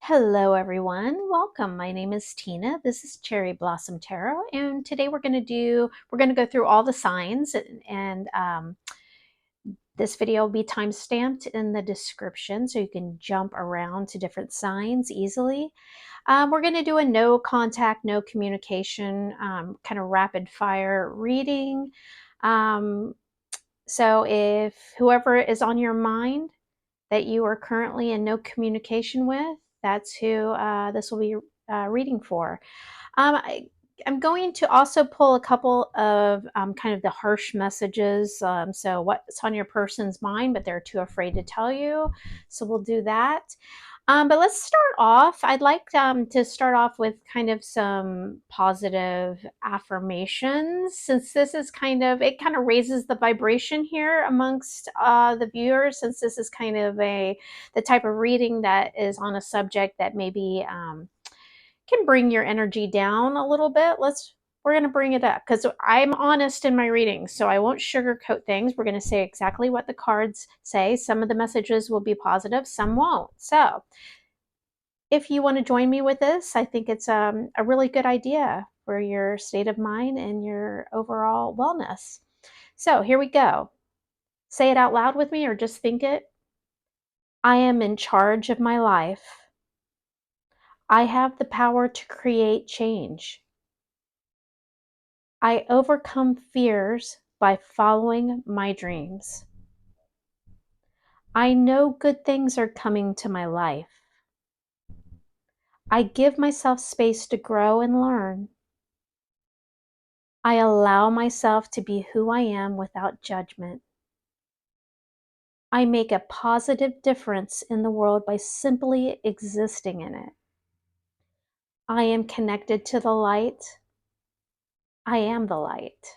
Hello everyone, welcome. My name is Tina. This is Cherry Blossom Tarot, and today we're going to go through all the signs, and this video will be time stamped in the description so you can jump around to different signs easily. We're going to do a no contact, no communication, kind of rapid fire reading. So if whoever is on your mind that you are currently in no communication with, that's who this will be reading for. I'm going to also pull a couple of kind of the harsh messages. So what's on your person's mind, but they're too afraid to tell you. So we'll do that. But let's start off. I'd like to start off with kind of some positive affirmations, since this is it kind of raises the vibration here amongst the viewers, since this is kind of the type of reading that is on a subject that maybe can bring your energy down a little bit. We're going to bring it up because I'm honest in my readings, so I won't sugarcoat things. We're going to say exactly what the cards say. Some of the messages will be positive, some won't. So if you want to join me with this, I think it's a really good idea for your state of mind and your overall wellness. So here we go. Say it out loud with me or just think it. I am in charge of my life. I have the power to create change. I overcome fears by following my dreams. I know good things are coming to my life. I give myself space to grow and learn. I allow myself to be who I am without judgment. I make a positive difference in the world by simply existing in it. I am connected to the light. I am the light.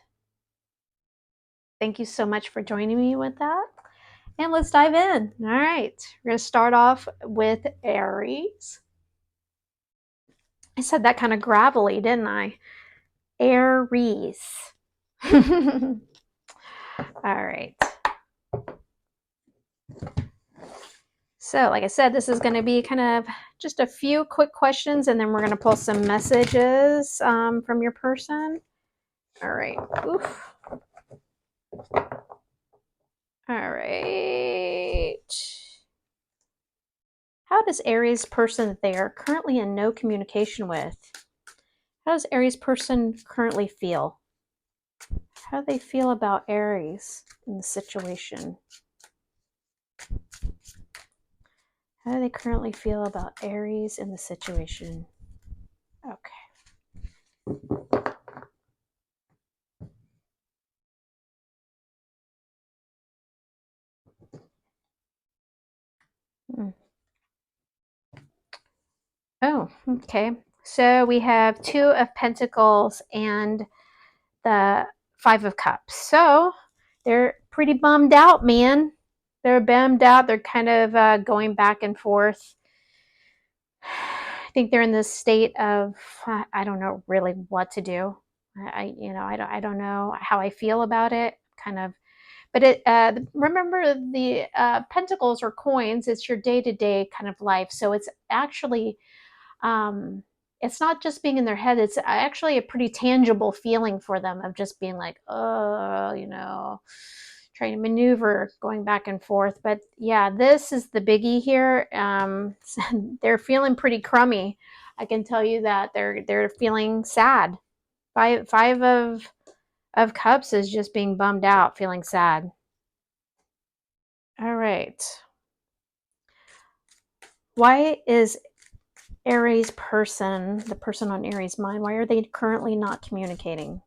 Thank you so much for joining me with that. And let's dive in. All right, we're going to start off with Aries. I said that kind of gravelly, didn't I? Aries. All right. So, like I said, this is going to be kind of just a few quick questions, and then we're going to pull some messages from your person. All right. Oof. All right. How does Aries person that they are currently in no communication with, how does Aries person currently feel? How do they feel about Aries in the situation? How do they currently feel about Aries in the situation? Okay. Oh, okay. So we have Two of Pentacles and the Five of Cups. So they're pretty bummed out, man. They're bummed out. They're kind of going back and forth. I think they're in this state of I don't know really what to do. I don't know how I feel about it. Kind of, but remember the pentacles or coins. It's your day to day kind of life. So it's actually it's not just being in their head. It's actually a pretty tangible feeling for them of just being like, oh, trying to maneuver, going back and forth. But yeah, this is the biggie here. They're feeling pretty crummy. I can tell you that they're feeling sad. Five of Cups is just being bummed out, feeling sad. All right. Why is Aries person, the person on Aries mind, why are they currently not communicating?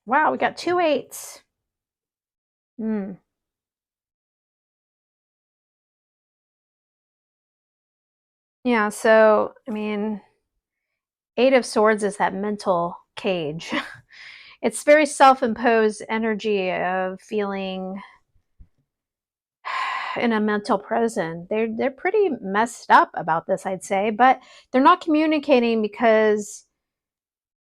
Wow, we got 2 8s. Yeah, so, I mean, 8 of Swords is that mental cage. It's very self-imposed energy of feeling in a mental prison. They're pretty messed up about this, I'd say, but they're not communicating because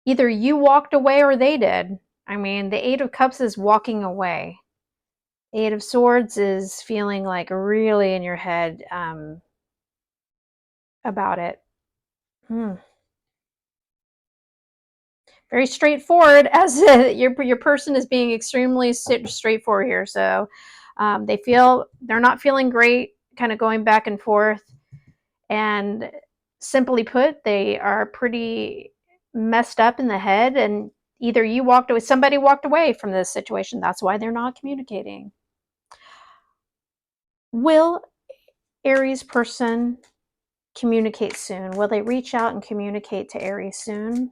either you walked away or they did. I mean, the Eight of Cups is walking away. Eight of Swords is feeling like really in your head about it. Very straightforward, as your person is being extremely straightforward here. So they're not feeling great, kind of going back and forth. And simply put, they are pretty messed up in the head, and either you walked away, somebody walked away from this situation. That's why they're not communicating. Will Aries person communicate soon? Will they reach out and communicate to Aries soon?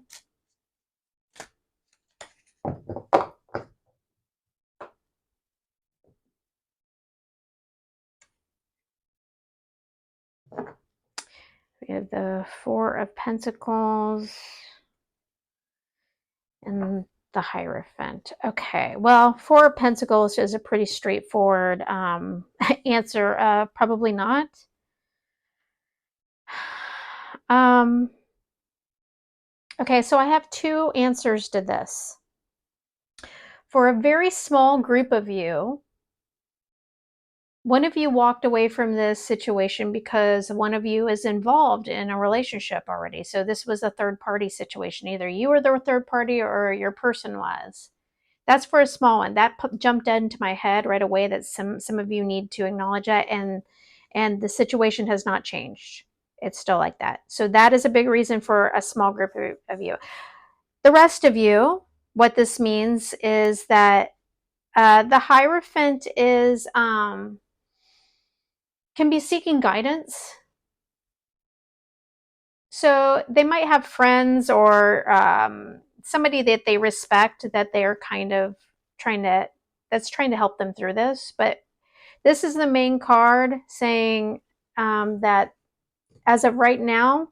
We have the Four of Pentacles and the Hierophant. Okay, well, Four of Pentacles is a pretty straightforward answer. Probably not. Okay, so I have two answers to this. For a very small group of you, one of you walked away from this situation because one of you is involved in a relationship already. So this was a third party situation. Either you were the third party or your person was. That's for a small one. That jumped into my head right away, that some of you need to acknowledge that, and the situation has not changed. It's still like that. So that is a big reason for a small group of you. The rest of you, what this means is that the Hierophant is can be seeking guidance. So they might have friends or somebody that they respect, that they're kind of trying to help them through this. But this is the main card saying that as of right now,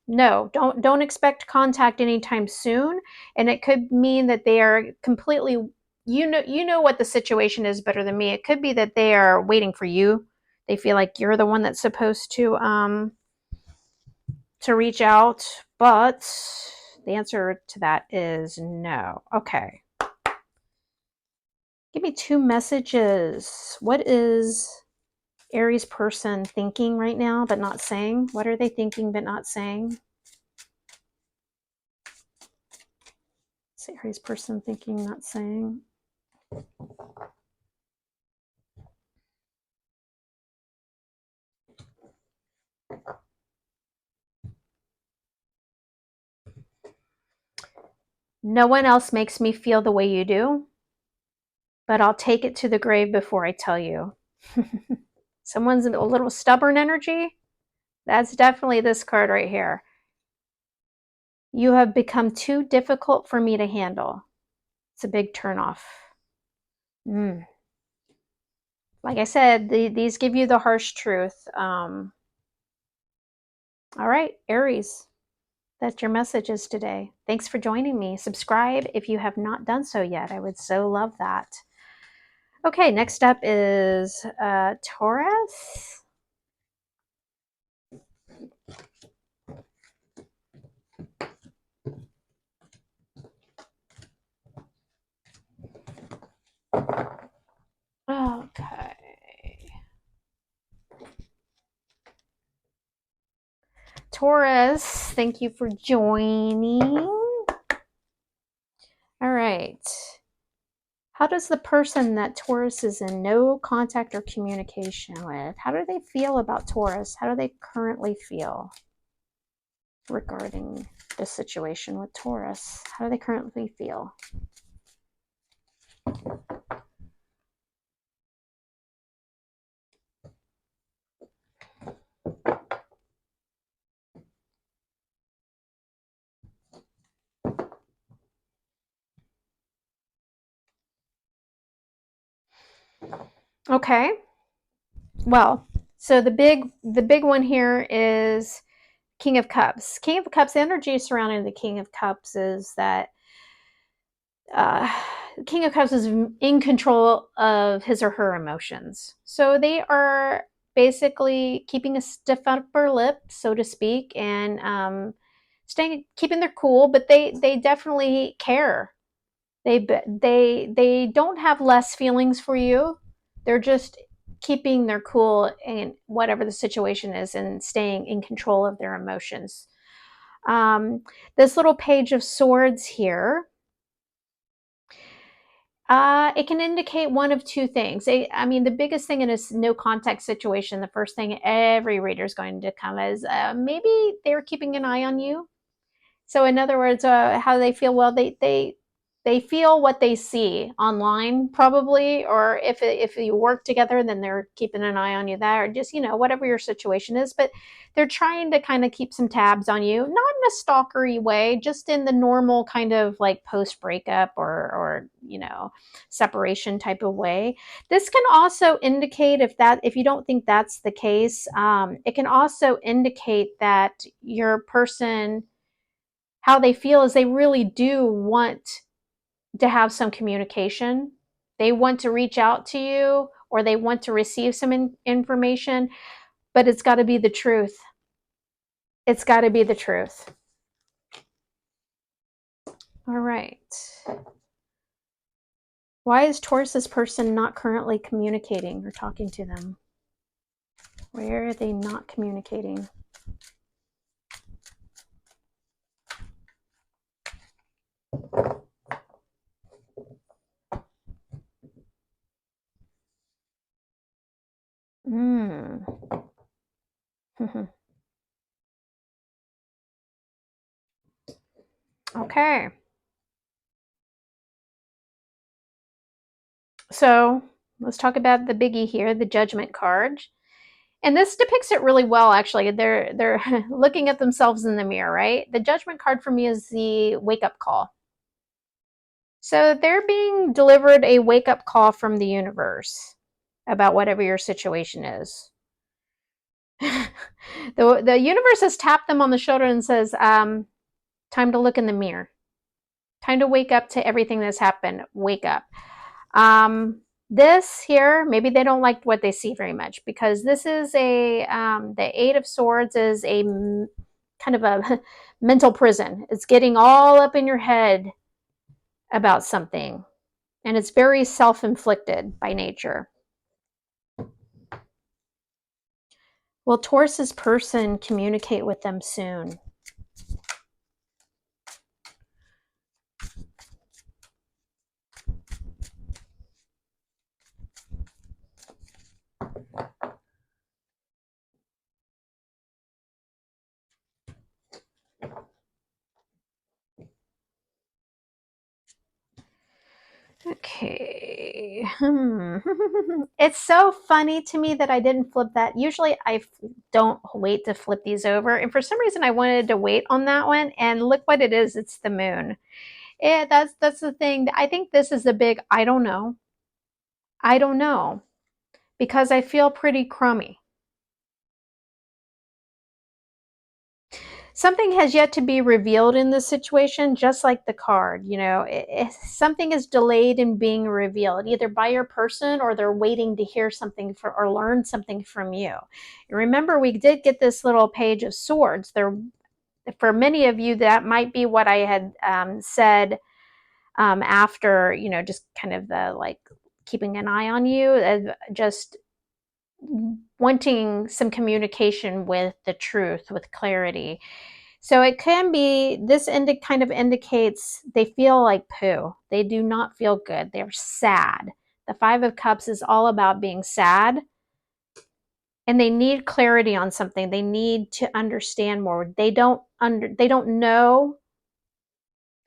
no, don't expect contact anytime soon. And it could mean that they are completely, you know what the situation is better than me. It could be that they are waiting for you. They feel like you're the one that's supposed to reach out, but the answer to that is no. Okay. Give me two messages. What is Aries person thinking right now but not saying? What are they thinking but not saying? What's Aries person thinking, not saying? No one else makes me feel the way you do, but I'll take it to the grave before I tell you. Someone's a little stubborn energy. That's definitely this card right here. You have become too difficult for me to handle. It's a big turnoff. Like I said, these give you the harsh truth. All right, Aries. That's your messages today. Thanks for joining me. Subscribe if you have not done so yet. I would so love that. Okay, next up is Taurus. Okay. Taurus, thank you for joining. All right. How does the person that Taurus is in no contact or communication with, how do they feel about Taurus? How do they currently feel regarding the situation with Taurus? How do they currently feel? Okay. Well, so the big one here is King of Cups. King of Cups, the energy surrounding the King of Cups is that King of Cups is in control of his or her emotions. So they are basically keeping a stiff upper lip, so to speak, and keeping their cool, but they definitely care. They don't have less feelings for you. They're just keeping their cool in whatever the situation is and staying in control of their emotions. This little page of swords here, it can indicate one of two things. I mean, the biggest thing in a no contact situation, the first thing every reader is going to come is maybe they're keeping an eye on you. So in other words, how they feel, well, they feel what they see online probably, or if you work together, then they're keeping an eye on you there, or just, whatever your situation is, but they're trying to kind of keep some tabs on you, not in a stalkery way, just in the normal kind of like post breakup or separation type of way. This can also indicate, if you don't think that's the case, it can also indicate that your person, how they feel is they really do want to have some communication. They want to reach out to you, or they want to receive some information, but it's got to be the truth. It's got to be the truth. All right. Why is Taurus's person not currently communicating or talking to them? Where are they not communicating? Okay. So let's talk about the biggie here, the Judgment card. And this depicts it really well, actually. They're looking at themselves in the mirror, right? The Judgment card for me is the wake-up call. So they're being delivered a wake-up call from the universe about whatever your situation is. The universe has tapped them on the shoulder and says, time to look in the mirror. Time to wake up to everything that's happened. Wake up. This here, maybe they don't like what they see very much, because this is the Eight of Swords is a kind of a mental prison. It's getting all up in your head about something, and it's very self-inflicted by nature. Will Taurus's person communicate with them soon? Okay. It's so funny to me that I didn't flip that. Usually I don't wait to flip these over. And for some reason I wanted to wait on that one. And look what it is. It's the moon. That's the thing. I think this is a big, I don't know. I don't know. Because I feel pretty crummy. Something has yet to be revealed in this situation, just like the card. Something is delayed in being revealed, either by your person, or they're waiting to hear something or learn something from you. And remember, we did get this little page of swords. For many of you, that might be what I had said after, just kind of the like keeping an eye on you, just wanting some communication with the truth, with clarity. So it can be, this kind of indicates they feel like poo. They do not feel good. They're sad. The Five of Cups is all about being sad. And they need clarity on something. They need to understand more. They don't know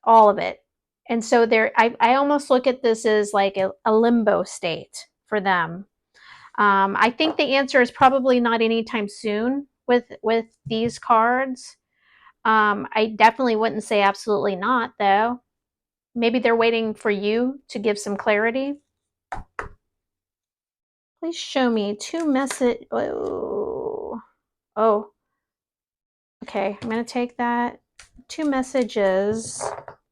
all of it. And so I almost look at this as like a limbo state for them. I think the answer is probably not anytime soon with these cards. I definitely wouldn't say absolutely not, though. Maybe they're waiting for you to give some clarity. Please show me two message. Oh, okay. I'm going to take that. Two messages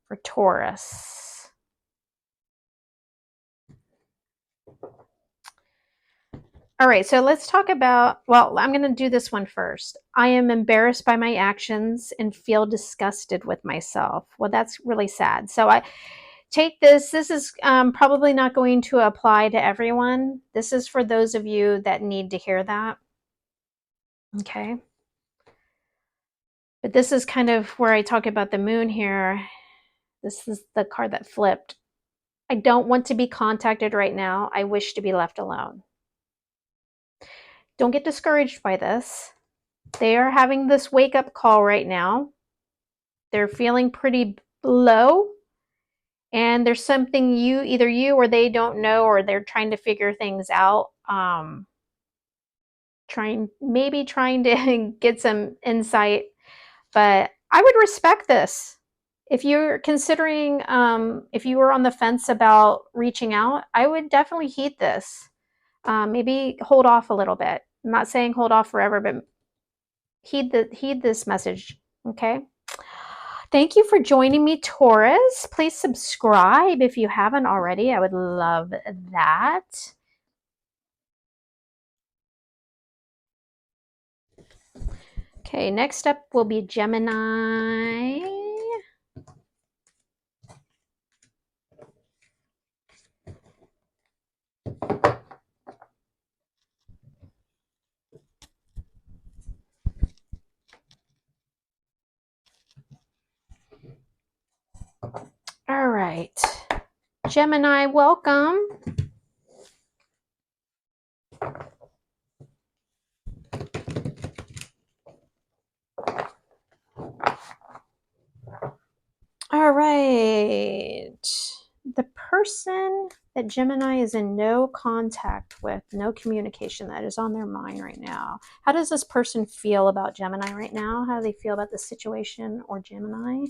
for Taurus. All right, so let's talk about, well, I'm going to do this one first. I am embarrassed by my actions and feel disgusted with myself. Well, that's really sad. So I take this. This is probably not going to apply to everyone. This is for those of you that need to hear that. Okay. But this is kind of where I talk about the moon here. This is the card that flipped. I don't want to be contacted right now. I wish to be left alone. Don't get discouraged by this. They are having this wake up call right now. They're feeling pretty low, and there's something either you or they don't know, or they're trying to figure things out. Trying to get some insight, but I would respect this. If you're considering, if you were on the fence about reaching out, I would definitely heed this. Maybe hold off a little bit. I'm not saying hold off forever, but heed this message. Okay. Thank you for joining me, Taurus. Please subscribe if you haven't already. I would love that. Okay, next up will be Gemini. All right. Gemini, welcome. All right. The person that Gemini is in no contact with, no communication, that is on their mind right now. How does this person feel about Gemini right now? How do they feel about the situation or Gemini?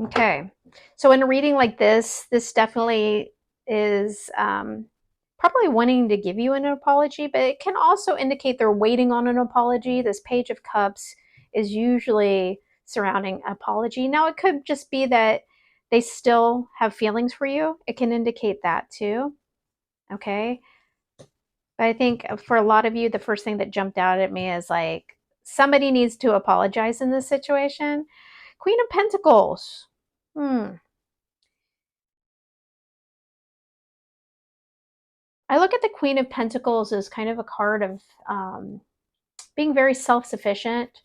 Okay. So in a reading like this definitely is probably wanting to give you an apology, but it can also indicate they're waiting on an apology. This Page of Cups is usually surrounding apology. Now, it could just be that they still have feelings for you. It can indicate that too. Okay. But I think for a lot of you, the first thing that jumped out at me is like, somebody needs to apologize in this situation. Queen of Pentacles. I look at the Queen of Pentacles as kind of a card of being very self-sufficient,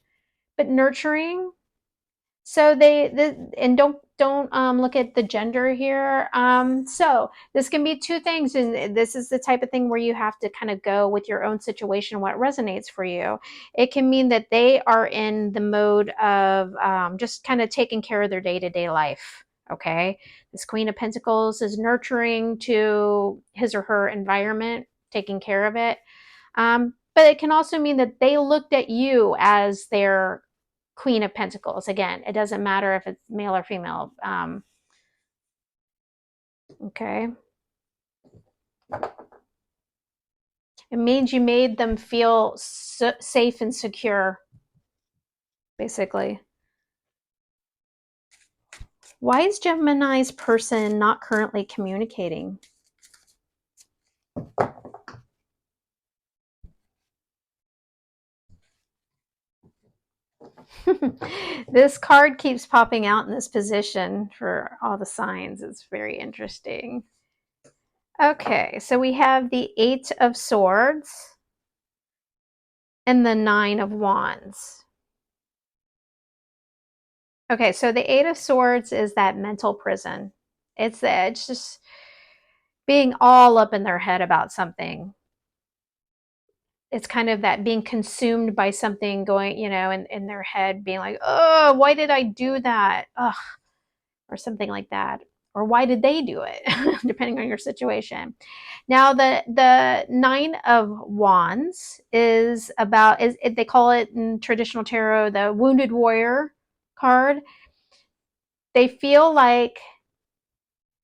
but nurturing. So and don't look at the gender here. So this can be two things, and this is the type of thing where you have to kind of go with your own situation, what resonates for you. It can mean that they are in the mode of just kind of taking care of their day-to-day life. Okay, this Queen of Pentacles is nurturing to his or her environment, taking care of it. But it can also mean that they looked at you as their Queen of Pentacles. Again, it doesn't matter if it's male or female. Okay. It means you made them feel safe and secure, basically. Why is Gemini's person not currently communicating? This card keeps popping out in this position for all the signs. It's very interesting. Okay, so we have the Eight of Swords and the Nine of Wands. Okay, so the Eight of Swords is that mental prison. It's just being all up in their head about something. It's kind of that being consumed by something going, in their head, being like, oh, why did I do that? Ugh, or something like that. Or why did they do it? Depending on your situation. Now, the Nine of Wands is about, they call it in traditional tarot, the Wounded Warrior card. They feel like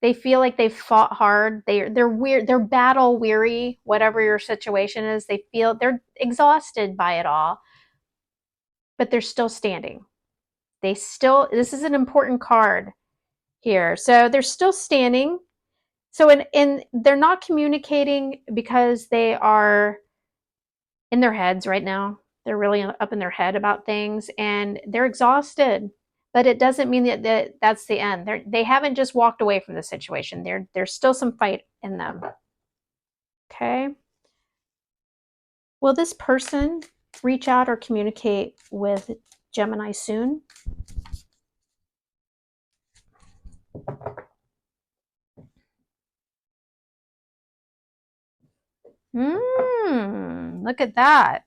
They feel like they've fought hard. They're weird. They're battle weary, whatever your situation is. They feel they're exhausted by it all, but they're still standing. This is an important card here. So they're still standing. So in they're not communicating because they are in their heads right now. They're really up in their head about things and they're exhausted. But it doesn't mean that that's the end. They haven't just walked away from the situation. There's still some fight in them. Okay. Will this person reach out or communicate with Gemini soon? Look at that.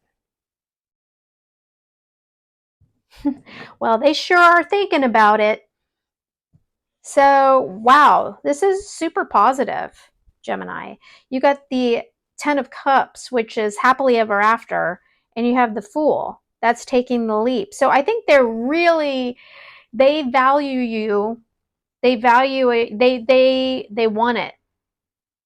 Well, they sure are thinking about it. So, wow, this is super positive, Gemini. You got the 10 of Cups, which is happily ever after, and you have the Fool. That's taking the leap. So I think they value you. They value it. They want it.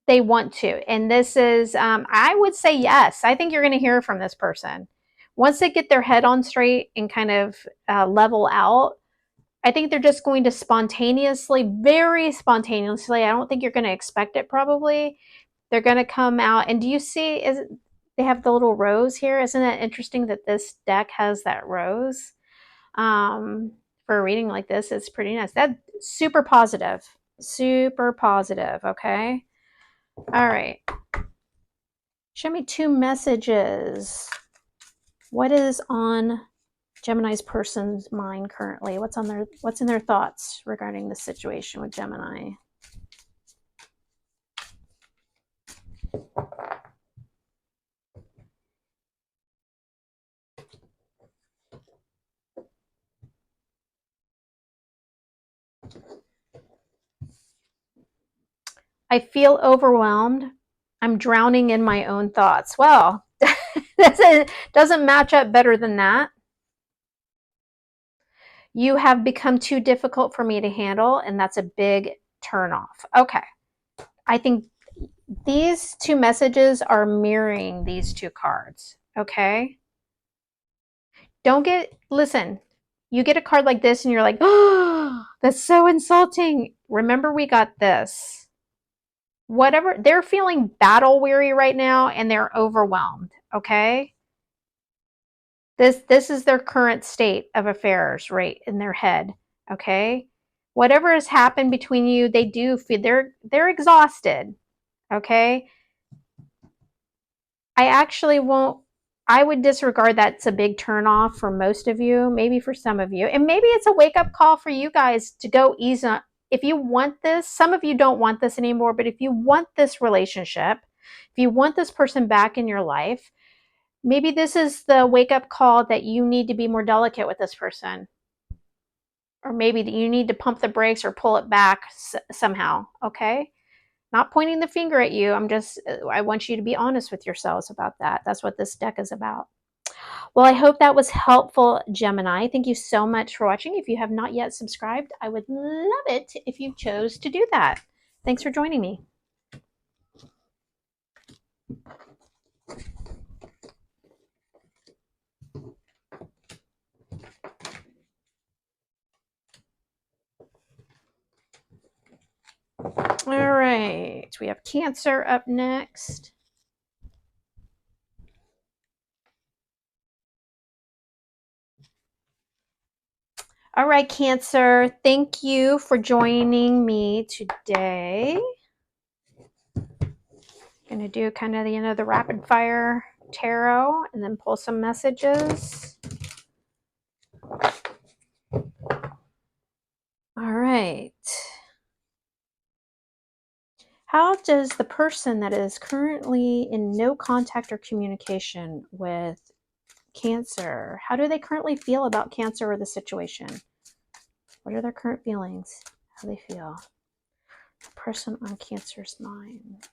They want to. And this is, I would say yes. I think you're going to hear from this person. Once they get their head on straight and kind of level out, I think they're just going to spontaneously, very spontaneously, I don't think you're going to expect it probably. They're going to come out. And do you see, they have the little rose here? Isn't it interesting that this deck has that rose? For a reading like this, it's pretty nice. That's super positive. Super positive, okay? All right. Show me 2 messages. What is on Gemini's person's mind currently? What's in their thoughts regarding the situation with Gemini? I feel overwhelmed. I'm drowning in my own thoughts. Well, doesn't match up better than that. You have become too difficult for me to handle, and that's a big turnoff. Okay. I think these 2 messages are mirroring these 2 cards. Okay. Listen, you get a card like this and you're like, oh, that's so insulting. Remember, we got this. Whatever, they're feeling battle weary right now and they're overwhelmed. Okay. This is their current state of affairs right in their head. Okay. Whatever has happened between you, they do feel they're exhausted. Okay. I would disregard that's a big turnoff for most of you, maybe for some of you. And maybe it's a wake-up call for you guys to go easy on. If you want this, some of you don't want this anymore, but if you want this relationship, if you want this person back in your life, maybe this is the wake-up call that you need to be more delicate with this person. Or maybe you need to pump the brakes or pull it back somehow, okay? Not pointing the finger at you. I want you to be honest with yourselves about that. That's what this deck is about. Well, I hope that was helpful, Gemini. Thank you so much for watching. If you have not yet subscribed, I would love it if you chose to do that. Thanks for joining me. All right, we have Cancer up next. All right, Cancer, thank you for joining me today. Going to do kind of the rapid fire tarot and then pull some messages. All right. How does the person that is currently in no contact or communication with Cancer, how do they currently feel about Cancer or the situation? What are their current feelings? How do they feel? The person on Cancer's mind.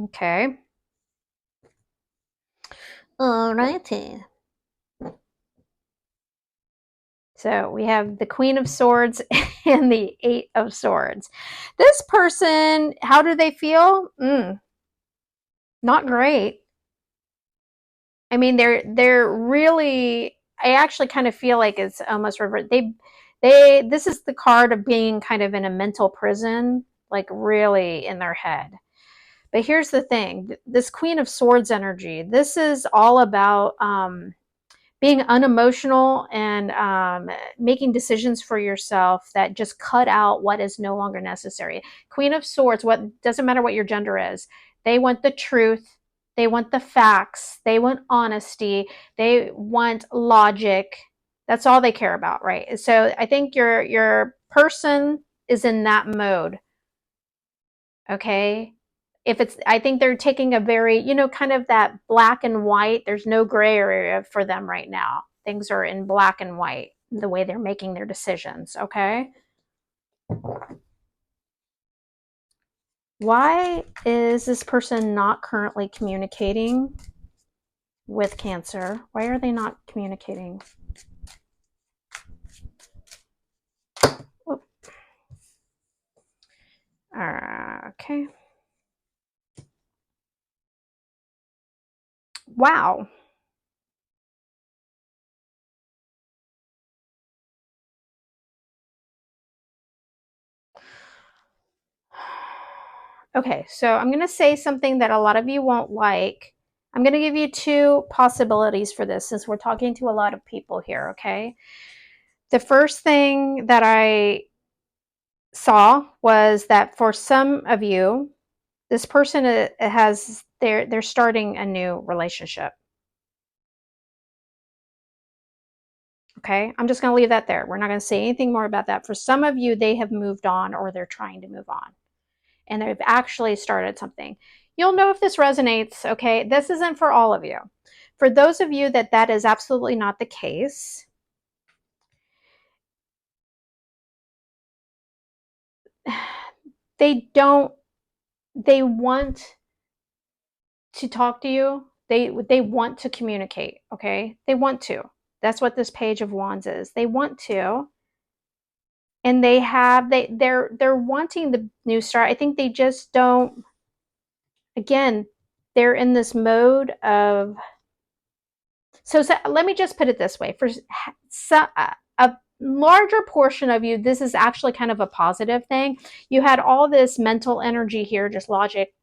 Okay. Alrighty. So we have the Queen of Swords and the Eight of Swords. This person, how do they feel? Not great. I mean, they're really. I actually kind of feel like it's almost reversed. This is the card of being kind of in a mental prison, like really in their head. But here's the thing: this Queen of Swords energy. This is all about being unemotional and making decisions for yourself that just cut out what is no longer necessary. Queen of Swords, what doesn't matter what your gender is, they want the truth, they want the facts, they want honesty, they want logic. That's all they care about, right? So I think your person is in that mode. Okay, if it's, I think they're taking a very, kind of that black and white, there's no gray area for them right now. Things are in black and white, the way they're making their decisions. Okay, why is this person not currently communicating with Cancer? Why are they not communicating? Okay, wow. Okay, so I'm going to say something that a lot of you won't like. I'm going to give you two possibilities for this, since we're talking to a lot of people here, okay? The first thing that I saw was that for some of you, this person they're starting a new relationship. Okay, I'm just going to leave that there. We're not going to say anything more about that. For some of you, they have moved on, or they're trying to move on, and they've actually started something. You'll know if this resonates, okay? This isn't for all of you. For those of you that is absolutely not the case, they want to talk to you. They want to communicate, okay? They want to. That's what this Page of Wands is. They want to. And they're wanting the new start. I think they just don't, again, they're in this mode of, so let me just put it this way. For a larger portion of you, this is actually kind of a positive thing. You had all this mental energy here, just logic,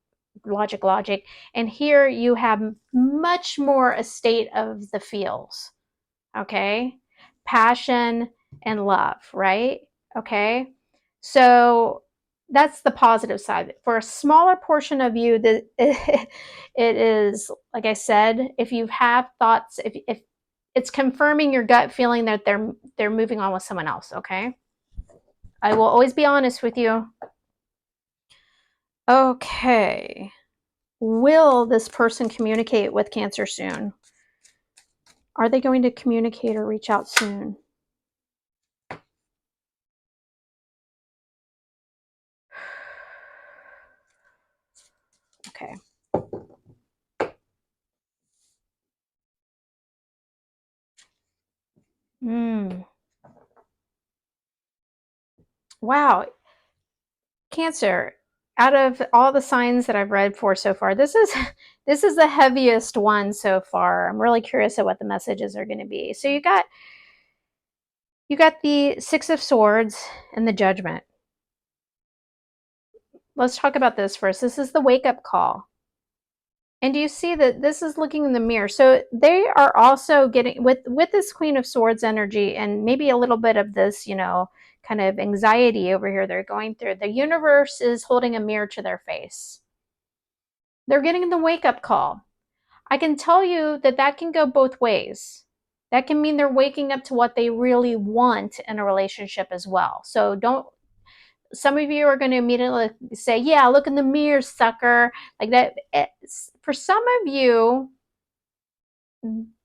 and here you have much more a state of the feels. Okay, passion and love, right? Okay, so that's the positive side. For a smaller portion of you, that it is, like I said, if you have thoughts, if it's confirming your gut feeling that they're moving on with someone else. Okay, I will always be honest with you. Okay, will this person communicate with Cancer soon? Are they going to communicate or reach out soon? Okay. Wow. Cancer, out of all the signs that I've read for so far, this is this is the heaviest one so far. I'm really curious at what the messages are going to be. So you got the Six of Swords and the Judgment. Let's talk about this first. This is the wake-up call. And do you see that this is looking in the mirror? So they are also getting, with this Queen of Swords energy, and maybe a little bit of this, kind of anxiety over here they're going through. The universe is holding a mirror to their face. They're getting the wake-up call. I can tell you that can go both ways. That can mean they're waking up to what they really want in a relationship as well. So don't, some of you are going to immediately say, yeah, look in the mirror, sucker. Like that. For some of you,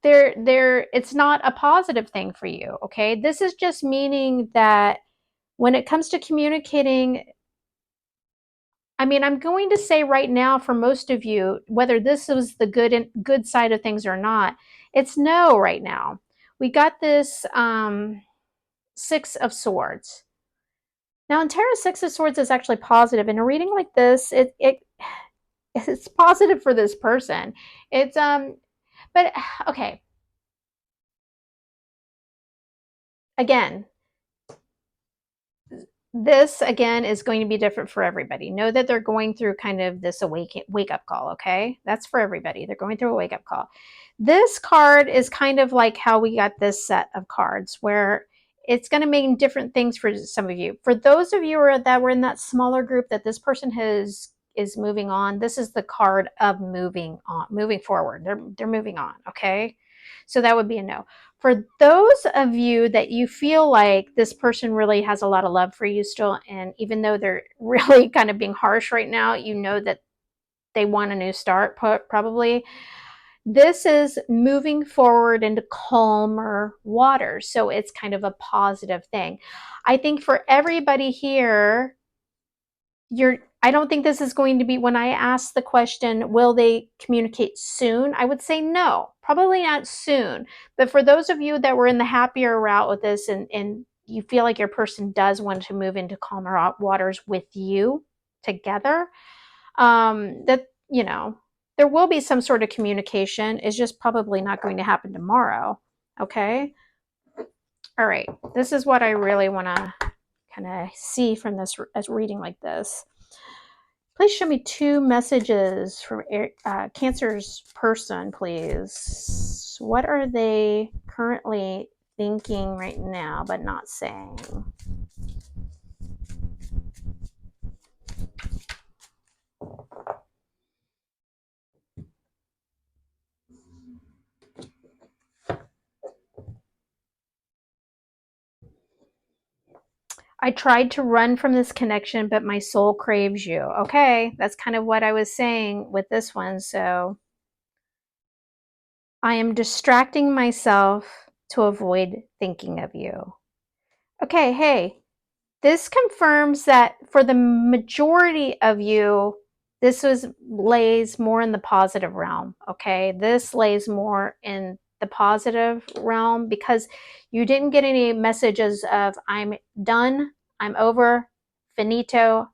it's not a positive thing for you. Okay. This is just meaning that when it comes to communicating, I mean, I'm going to say right now for most of you, whether this was the good side of things or not, it's no right now. We got this Six of Swords. Now in Tarot, Six of Swords is actually positive. In a reading like this, it's positive for this person. It's but okay. Again, this again is going to be different for everybody. Know that they're going through kind of this wake up call, okay? That's for everybody. They're going through a wake up call. This card is kind of like how we got this set of cards, where it's going to mean different things for some of you. For those of you that were in that smaller group that this person is moving on, this is the card of moving on, moving forward. They're moving on, okay? So that would be a no. For those of you that you feel like this person really has a lot of love for you still, and even though they're really kind of being harsh right now, you know that they want a new start, probably. This is moving forward into calmer waters. So it's kind of a positive thing. I think for everybody here, I don't think this is going to be, when I ask the question, will they communicate soon? I would say no, probably not soon. But for those of you that were in the happier route with this, and you feel like your person does want to move into calmer waters with you together, that, you know, there will be some sort of communication. It's just probably not going to happen tomorrow. Okay. All right. This is what I really want to kind of see from this as reading like this. Please show me 2 messages from Cancer's person, please. What are they currently thinking right now but not saying? I tried to run from this connection, but my soul craves you. Okay, that's kind of what I was saying with this one. So I am distracting myself to avoid thinking of you. Okay, hey, this confirms that for the majority of you, this lays more in the positive realm. Okay, this lays more in the positive realm because you didn't get any messages of I'm done, I'm over, finito,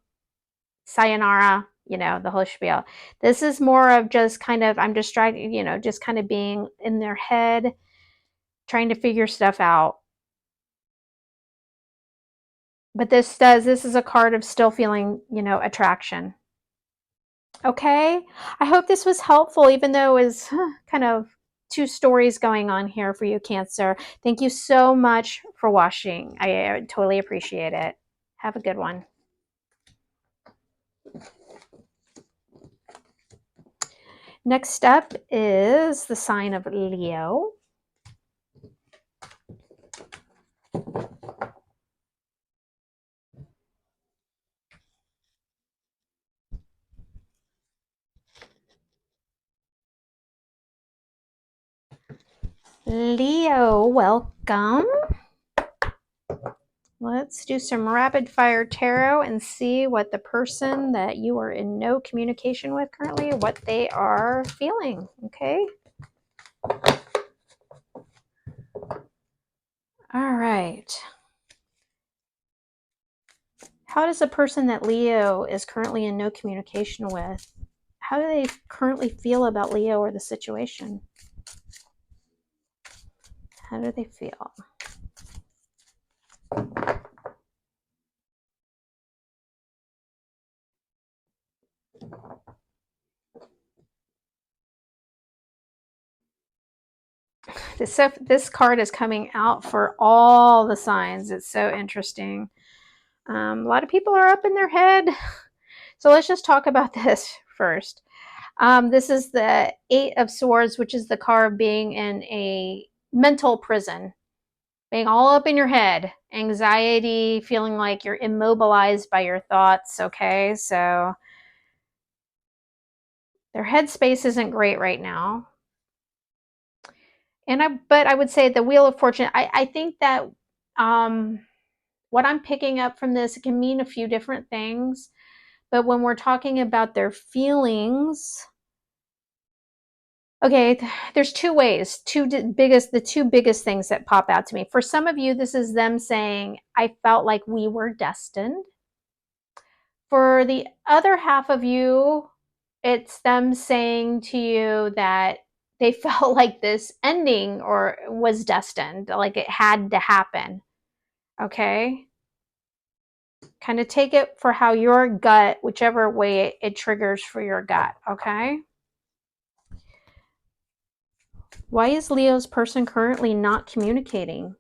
sayonara, you know, the whole spiel. This is more of just kind of, I'm distracted, you know, just kind of being in their head, trying to figure stuff out. But this is a card of still feeling, you know, attraction. Okay. I hope this was helpful, even though it was kind of 2 stories going on here for you, Cancer. Thank you so much for watching. I totally appreciate it. Have a good one. Next up is the sign of Leo. Leo, welcome. Let's do some rapid fire tarot and see what the person that you are in no communication with currently, what they are feeling. Okay. All right. How does a person that Leo is currently in no communication with, how do they currently feel about Leo or the situation? How do they feel? This card is coming out for all the signs. It's so interesting. A lot of people are up in their head. So let's just talk about this first. This is the 8 of Swords, which is the card of being in a mental prison, being all up in your head, anxiety, feeling like you're immobilized by your thoughts. Okay, so their headspace isn't great right now. But I would say the Wheel of Fortune, I think that what I'm picking up from this, it can mean a few different things. But when we're talking about their feelings, okay, there's two ways, the two biggest things that pop out to me. For some of you, this is them saying, I felt like we were destined. For the other half of you, it's them saying to you that they felt like this ending or was destined, like it had to happen. Okay? Kind of take it for how your gut, whichever way it triggers for your gut. Okay? Why is Leo's person currently not communicating?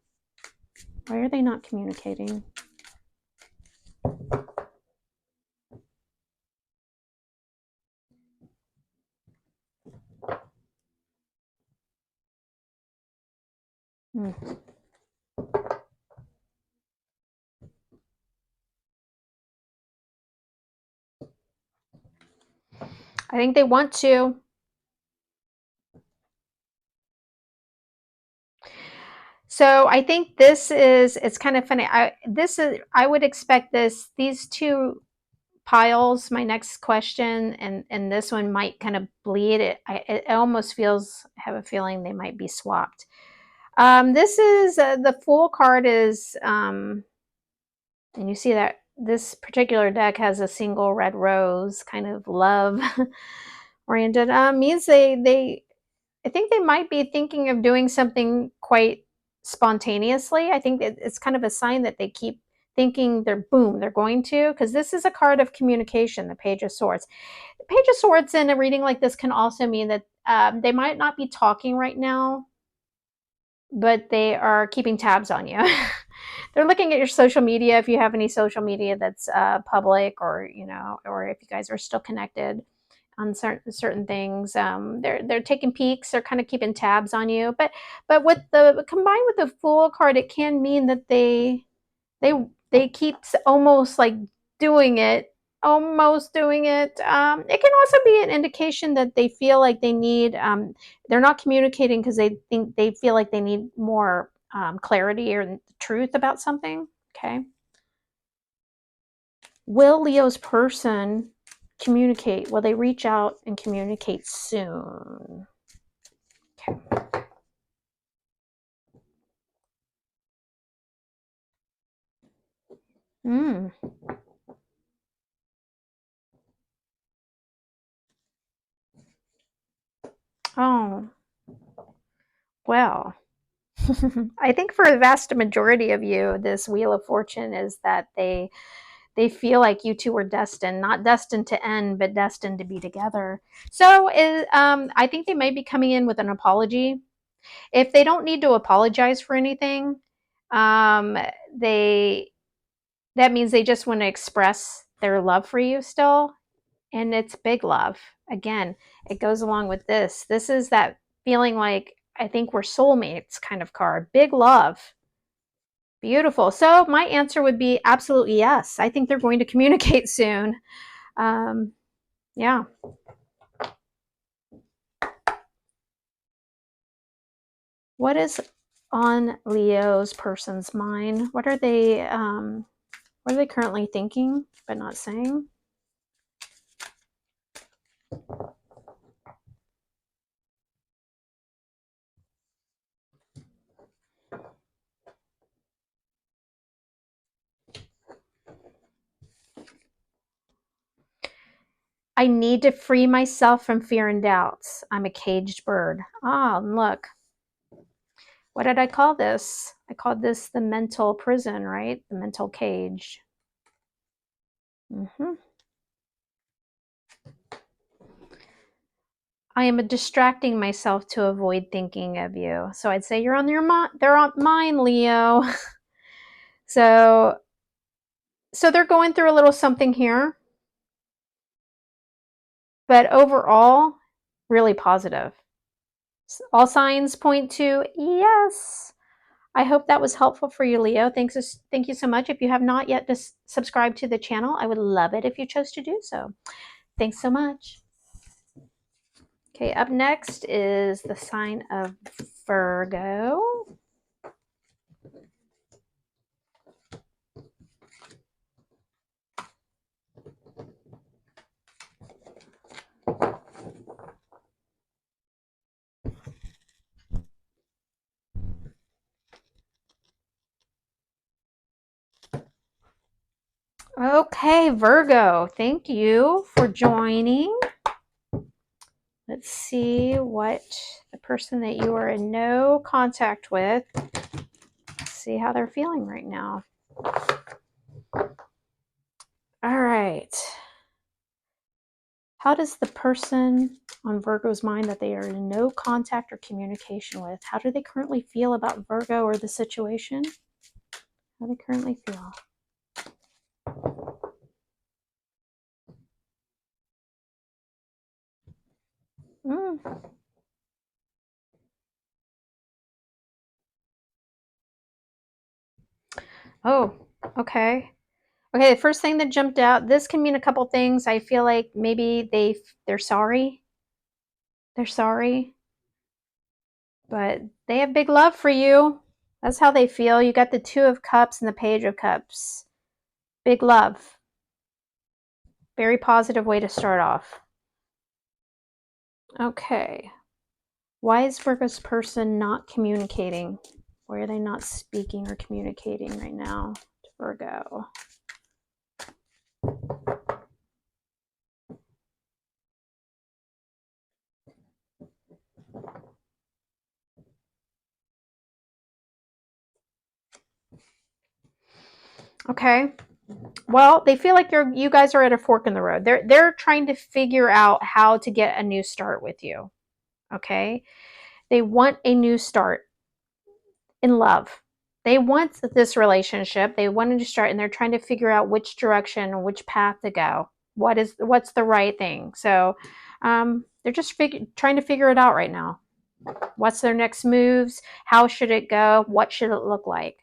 Why are they not communicating? Hmm. I think they want to. So I think it's kind of funny. I would expect these two piles, my next question and this one might kind of bleed. It almost feels, I have a feeling they might be swapped. This is, the Fool card is, and you see that this particular deck has a single red rose, kind of love oriented. Means I think they might be thinking of doing something quite spontaneously. I think it's kind of a sign that they keep thinking they're going to, because this is a card of communication, the Page of Swords. The Page of Swords in a reading like this can also mean that they might not be talking right now, but they are keeping tabs on you. They're looking at your social media, if you have any social media that's public, or or if you guys are still connected on certain things. They're taking peeks. They're kind of keeping tabs on you. But with the combined with the Fool card, it can mean that they keep almost like doing it, almost doing it. It can also be an indication that they feel like they need. They're not communicating because they feel like they need more clarity or truth about something. Okay. Will Leo's person communicate? Will they reach out and communicate soon? Okay. Mm. Oh, well. I think for the vast majority of you, this Wheel of Fortune is that they feel like you two are destined, not destined to end, but destined to be together. So I think they may be coming in with an apology. If they don't need to apologize for anything, um, they that means they just want to express their love for you still, and it's big love. Again, it goes along with this. This is that feeling like, I think we're soulmates kind of card. Big love. Beautiful. So my answer would be absolutely yes. I think they're going to communicate soon. Um, yeah. What is on Leo's person's mind? What are they currently thinking but not saying? I need to free myself from fear and doubts. I'm a caged bird. Ah, and look. What did I call this? I called this the mental prison, right? The mental cage. Mm-hmm. I am distracting myself to avoid thinking of you. So I'd say you're on your mind. They're on mine, Leo. so they're going through a little something here, but overall, really positive. All signs point to yes. I hope that was helpful for you, Leo. Thank you so much. If you have not yet subscribed to the channel, I would love it if you chose to do so. Thanks so much. Okay, up next is the sign of Virgo. Okay, Virgo, thank you for joining. Let's see what the person that you are in no contact with, see how they're feeling right now. All right. How does the person on Virgo's mind that they are in no contact or communication with, how do they currently feel about Virgo or the situation? How do they currently feel? Oh, okay. Okay, the first thing that jumped out, this can mean a couple things. I feel like maybe they're sorry. They're sorry. But they have big love for you. That's how they feel. You got the Two of Cups and the Page of Cups. Big love. Very positive way to start off. Okay. Why is Virgo's person not communicating? Why are they not speaking or communicating right now to Virgo? Okay. Well, they feel like you guys are at a fork in the road. They're trying to figure out how to get a new start with you. Okay? They want a new start in love. They want this relationship. They wanted to start and they're trying to figure out which direction or which path to go. What's the right thing? So, they're just trying to figure it out right now. What's their next moves? How should it go? What should it look like?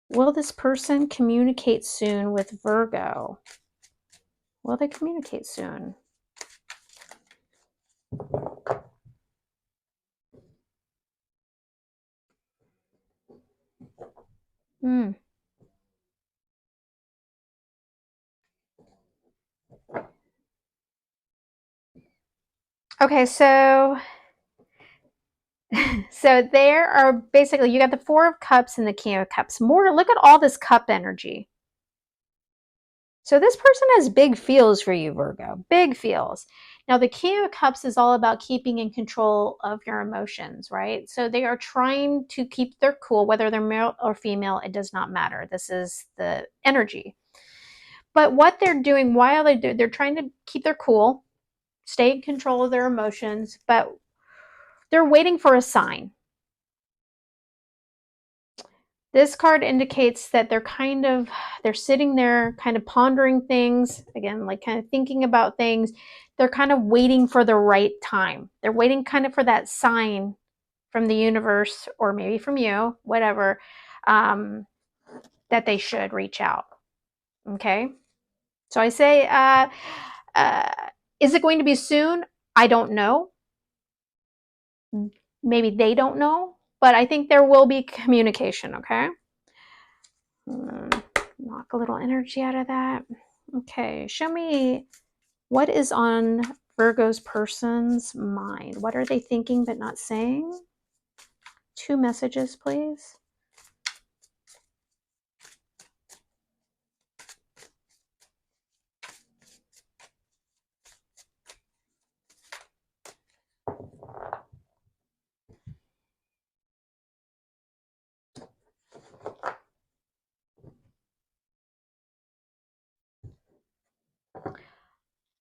Will this person communicate soon with Virgo? Will they communicate soon? Okay, so there are basically, you got the Four of Cups and the King of Cups. More, look at all this cup energy. So this person has big feels for you, Virgo. Big feels. Now, the King of Cups is all about keeping in control of your emotions, right? So they are trying to keep their cool, whether they're male or female, it does not matter. This is the energy. But what they're doing while they're trying to keep their cool, stay in control of their emotions, but they're waiting for a sign. This card indicates that they're sitting there kind of pondering things, again, like kind of thinking about things. They're kind of waiting for the right time. They're waiting kind of for that sign from the universe or maybe from you, whatever, that they should reach out. Okay. So I say, is it going to be soon? I don't know. Maybe they don't know, but I think there will be communication. Okay. Knock a little energy out of that. Okay, show me what is on Virgo's person's mind. What are they thinking but not saying? 2 messages, please.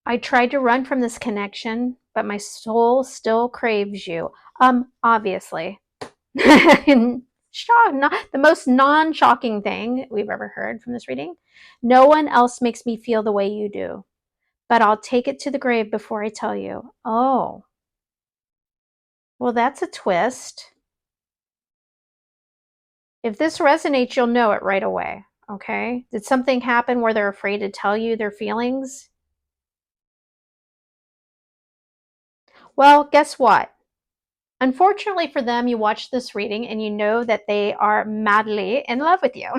I tried to run from this connection, but my soul still craves you. Obviously. Not the most non-shocking thing we've ever heard from this reading. No one else makes me feel the way you do, but I'll take it to the grave before I tell you. Oh, well, that's a twist. If this resonates, you'll know it right away. Okay? Did something happen where they're afraid to tell you their feelings? Well, guess what? Unfortunately for them, you watch this reading and you know that they are madly in love with you.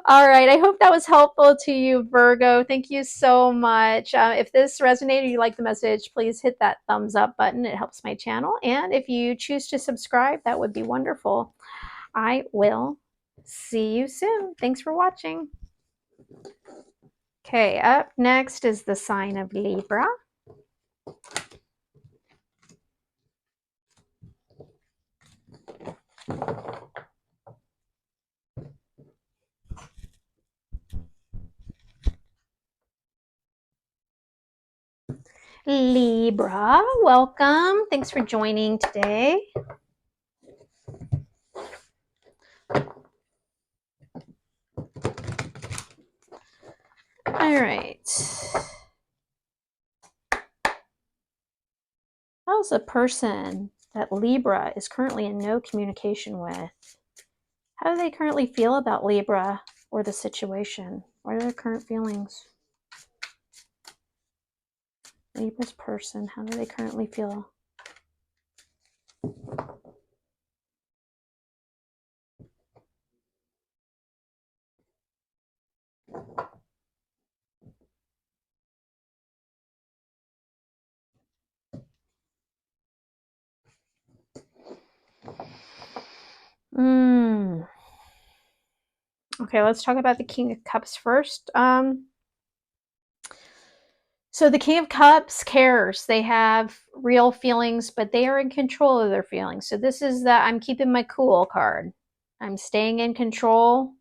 All right. I hope that was helpful to you, Virgo. Thank you so much. If this resonated, you like the message, please hit that thumbs up button. It helps my channel. And if you choose to subscribe, that would be wonderful. I will see you soon. Thanks for watching. Okay, up next is the sign of Libra. Libra, welcome. Thanks for joining today. All right. How's a person that Libra is currently in no communication with? How do they currently feel about Libra or the situation? What are their current feelings? Libra's person, how do they currently feel? Okay, let's talk about the King of Cups first. So the King of Cups cares. They have real feelings, but they are in control of their feelings. So this is the I'm keeping my cool card. I'm staying in control.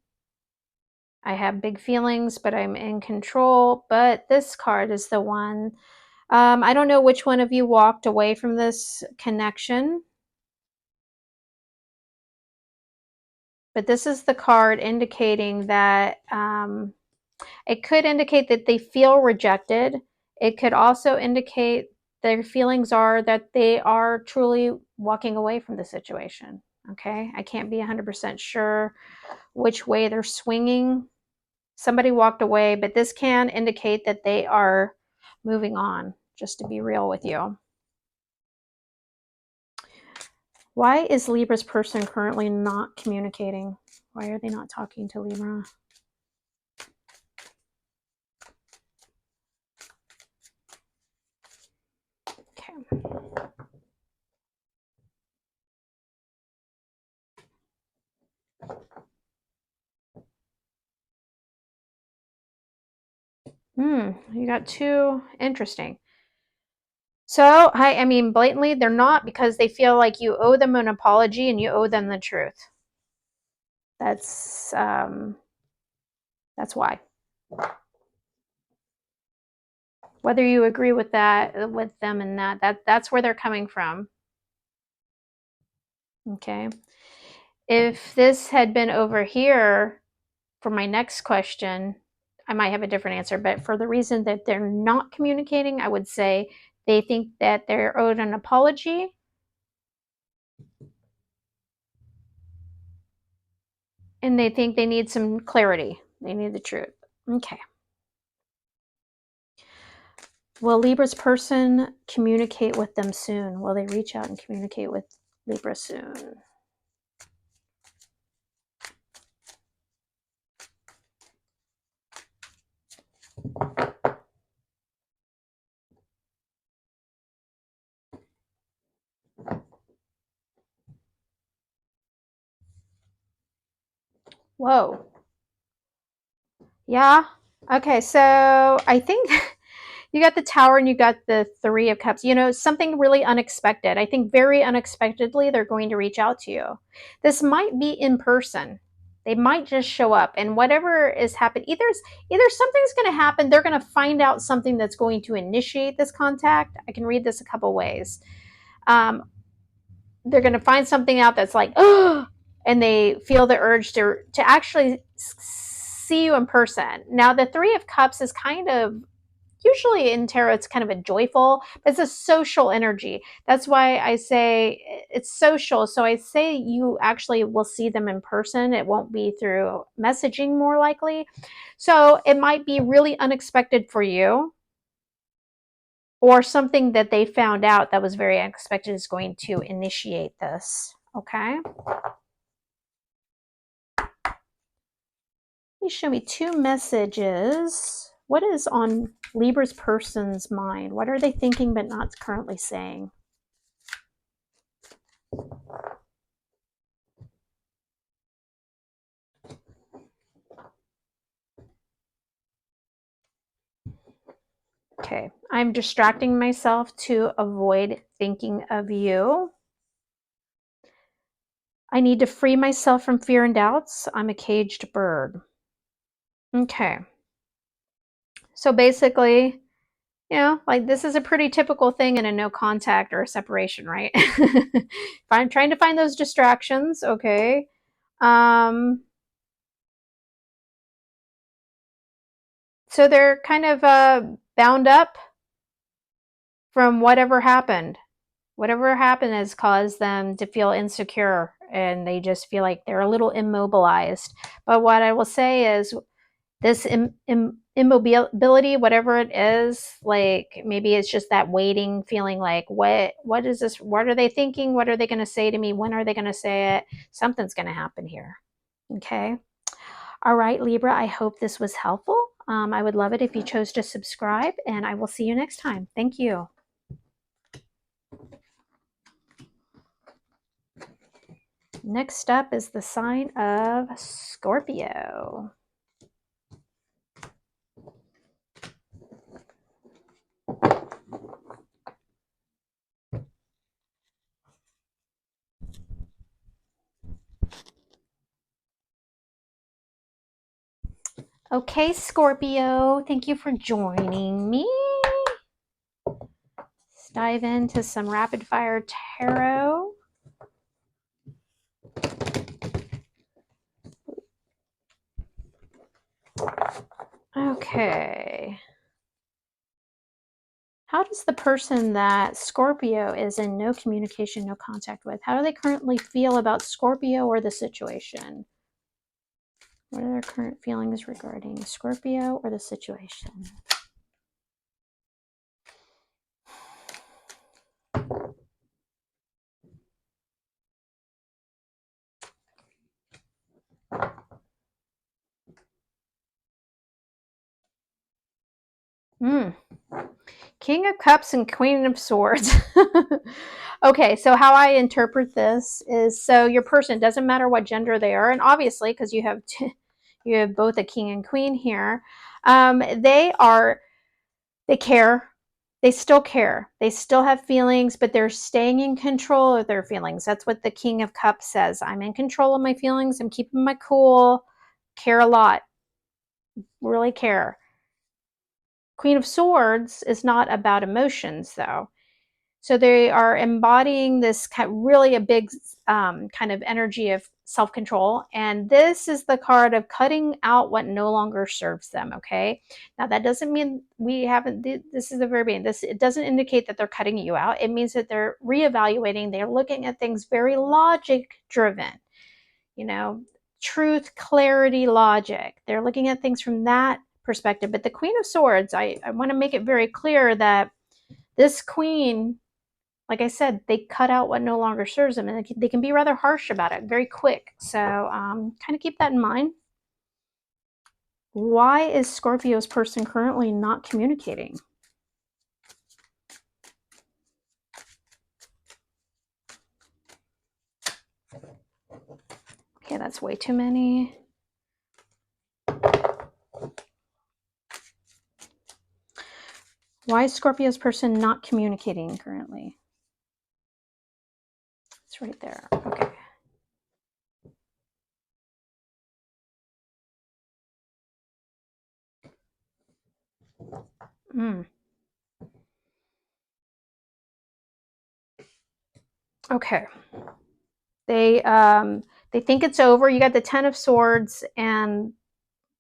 I have big feelings, but I'm in control. But this card is the one. I don't know which one of you walked away from this connection. But this is the card indicating that it could indicate that they feel rejected. It could also indicate their feelings are that they are truly walking away from the situation. Okay, I can't be 100% sure which way they're swinging. Somebody walked away, but this can indicate that they are moving on, just to be real with you. Why is Libra's person currently not communicating? Why are they not talking to Libra? Okay. You got two. Interesting. So, I mean, blatantly, they're not, because they feel like you owe them an apology and you owe them the truth. That's why. Whether you agree with that, with them, and that's where they're coming from. Okay. If this had been over here for my next question, I might have a different answer. But for the reason that they're not communicating, I would say they think that they're owed an apology. And they think they need some clarity. They need the truth. Okay. Will Libra's person communicate with them soon? Will they reach out and communicate with Libra soon? Whoa. Yeah. Okay, so I think you got the Tower and you got the Three of Cups. You know, something really unexpected. I think very unexpectedly they're going to reach out to you. This might be in person. They might just show up, and whatever is happening, either something's going to happen. They're going to find out something that's going to initiate this contact. I can read this a couple ways. They're going to find something out that's like, oh, and they feel the urge to actually see you in person. Now, the Three of Cups is kind of, usually in tarot, it's kind of a joyful, but it's a social energy. That's why I say it's social. So I say you actually will see them in person. It won't be through messaging, more likely. So it might be really unexpected for you, or something that they found out that was very unexpected is going to initiate this. Okay. Please show me two messages. What is on Libra's person's mind? What are they thinking but not currently saying? Okay, I'm distracting myself to avoid thinking of you. I need to free myself from fear and doubts. I'm a caged bird. Okay. So basically, you know, like this is a pretty typical thing in a no contact or a separation, right? If I'm trying to find those distractions, okay. So they're kind of bound up from whatever happened. Whatever happened has caused them to feel insecure and they just feel like they're a little immobilized. But what I will say is this immobility, whatever it is, like maybe it's just that waiting feeling like, what is this? What are they thinking? What are they going to say to me? When are they going to say it? Something's going to happen here. Okay. All right, Libra, I hope this was helpful. I would love it if you chose to subscribe, and I will see you next time. Thank you. Next up is the sign of Scorpio. Okay, Scorpio, thank you for joining me. Let's dive into some rapid fire tarot. Okay. How does the person that Scorpio is in no communication, no contact with, how do they currently feel about Scorpio or the situation? What are their current feelings regarding Scorpio or the situation? King of Cups and Queen of Swords. Okay, so how I interpret this is, so your person, doesn't matter what gender they are, and obviously because you have both a king and queen here, they care. They still care. They still have feelings, but they're staying in control of their feelings. That's what the King of Cups says. I'm in control of my feelings. I'm keeping my cool. Care a lot. Really care. Queen of Swords is not about emotions, though. So they are embodying this really a big kind of energy of self-control. And this is the card of cutting out what no longer serves them. Okay. Now that doesn't mean we haven't, this is the very beginning. It doesn't indicate that they're cutting you out. It means that they're reevaluating. They're looking at things very logic driven, you know, truth, clarity, logic. They're looking at things from that perspective. But the Queen of Swords, I want to make it very clear that this queen, like I said, they cut out what no longer serves them, and they can be rather harsh about it, very quick. So kind of keep that in mind. Why is Scorpio's person currently not communicating? Okay, that's way too many. Why is Scorpio's person not communicating currently? It's right there. Okay. Okay. They think it's over. You got the Ten of Swords and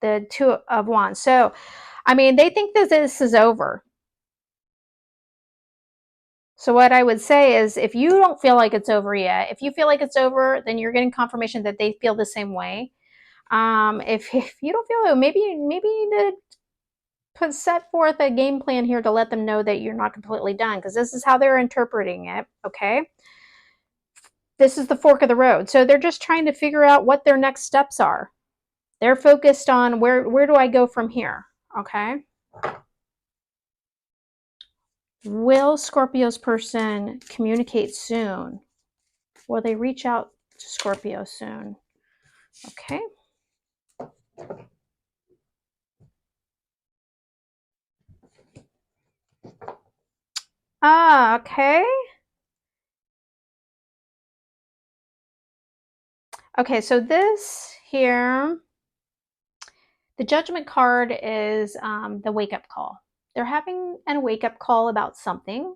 the Two of Wands. So, I mean, they think that this is over. So what I would say is, if you don't feel like it's over yet, if you feel like it's over, then you're getting confirmation that they feel the same way. If you don't feel it, maybe you need to set forth a game plan here to let them know that you're not completely done, because this is how they're interpreting it. Okay. This is the fork of the road. So they're just trying to figure out what their next steps are. They're focused on where do I go from here? Okay. Will Scorpio's person communicate soon? Will they reach out to Scorpio soon? Okay. Ah, okay. Okay, so this here, the Judgment card is the wake-up call. They're having a wake-up call about something.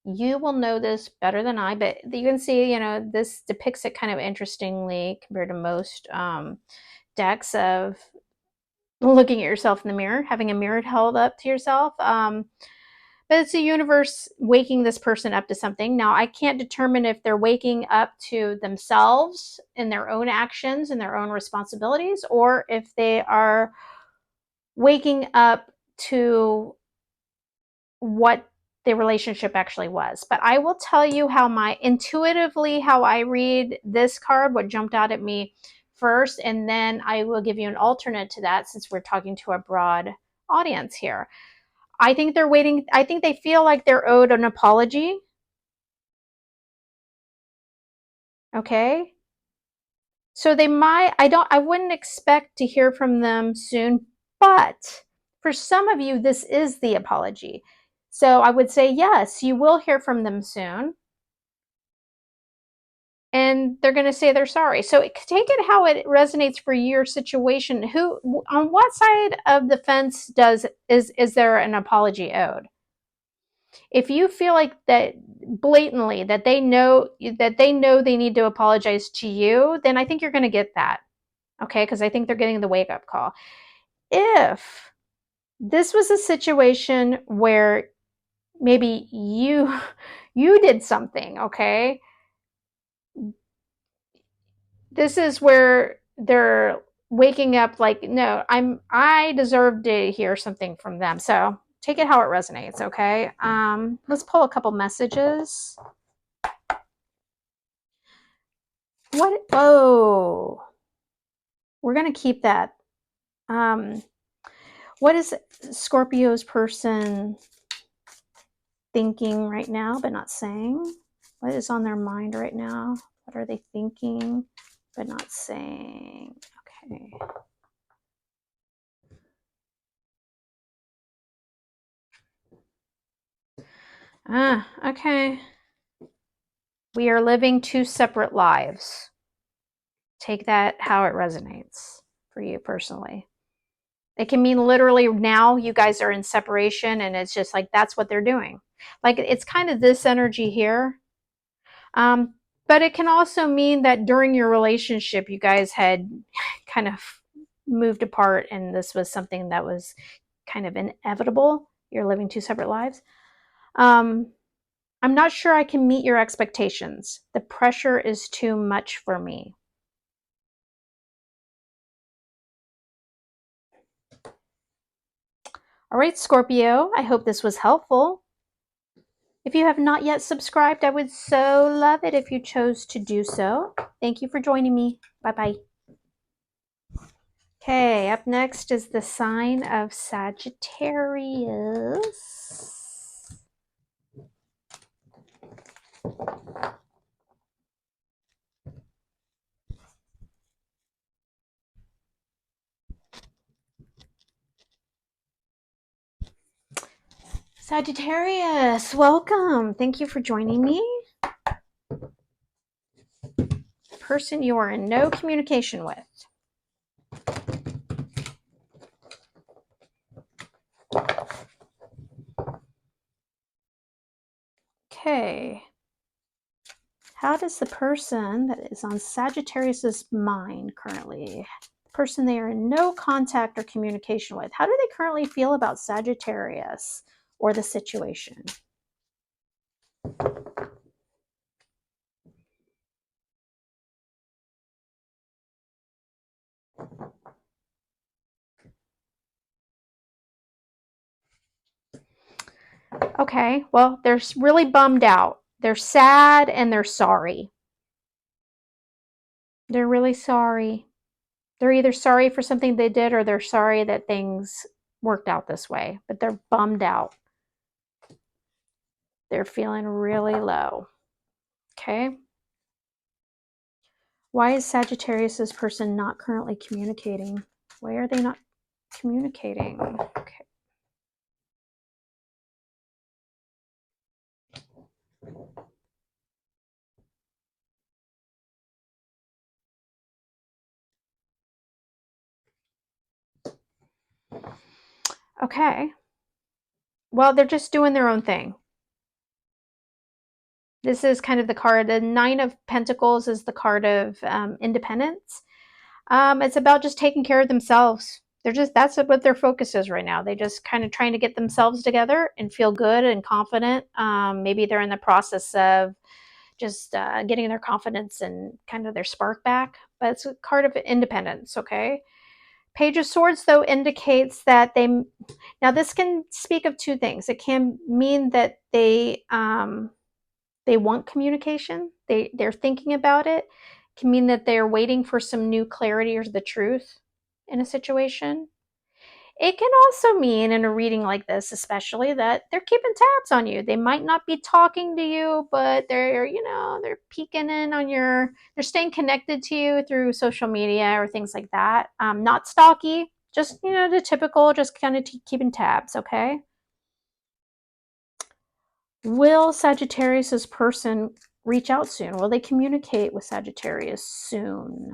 You will know this better than I, but you can see, you know, this depicts it kind of interestingly compared to most decks of looking at yourself in the mirror, having a mirror held up to yourself. But it's the universe waking this person up to something. Now, I can't determine if they're waking up to themselves in their own actions and their own responsibilities, or if they are waking up to what the relationship actually was. But I will tell you how how I read this card, what jumped out at me first, and then I will give you an alternate to that since we're talking to a broad audience here. I think they're waiting. I think they feel like they're owed an apology. Okay. So I wouldn't expect to hear from them soon, but for some of you, this is the apology. So I would say, yes, you will hear from them soon. And they're going to say they're sorry. So take it how it resonates for your situation. On what side of the fence is there an apology owed? If you feel like that blatantly that they know they need to apologize to you, then I think you're going to get that. Okay, because I think they're getting the wake up call. If this was a situation where maybe you did something, okay? This is where they're waking up like, no, I deserve to hear something from them. So take it how it resonates, okay? Let's pull a couple messages. What? Oh, we're gonna keep that. What is Scorpio's person thinking right now, but not saying? What is on their mind right now? What are they thinking, but not saying? Okay. Okay. We are living two separate lives. Take that how it resonates for you personally. It can mean literally now you guys are in separation and it's just like that's what they're doing. Like it's kind of this energy here. But it can also mean that during your relationship, you guys had kind of moved apart and this was something that was kind of inevitable. You're living two separate lives. I'm not sure I can meet your expectations. The pressure is too much for me. All right, Scorpio, I hope this was helpful. If you have not yet subscribed, I would so love it if you chose to do so. Thank you for joining me. Bye-bye. Okay, up next is the sign of Sagittarius. Sagittarius, welcome. Thank you for joining me. Person you are in no communication with. Okay. How does the person that is on Sagittarius's mind currently, the person they are in no contact or communication with, how do they currently feel about Sagittarius or the situation? Okay, well, they're really bummed out. They're sad and they're sorry. They're really sorry. They're either sorry for something they did or they're sorry that things worked out this way, but they're bummed out. They're feeling really low. Okay. Why is Sagittarius's person not currently communicating? Why are they not communicating? Okay. Okay. Well, they're just doing their own thing. This is kind of the card. The Nine of Pentacles is the card of independence. It's about just taking care of themselves. That's what their focus is right now. They just kind of trying to get themselves together and feel good and confident. Maybe they're in the process of just getting their confidence and kind of their spark back. But it's a card of independence, okay? Page of Swords, though, indicates that now this can speak of two things. It can mean that they want communication. They're thinking about it. It can mean that they're waiting for some new clarity or the truth in a situation. It can also mean in a reading like this, especially, that they're keeping tabs on you. They might not be talking to you, but they're peeking in on they're staying connected to you through social media or things like that. Not stalky, just, the typical, just kind of keeping tabs, okay? Will Sagittarius's person reach out soon? Will they communicate with Sagittarius soon?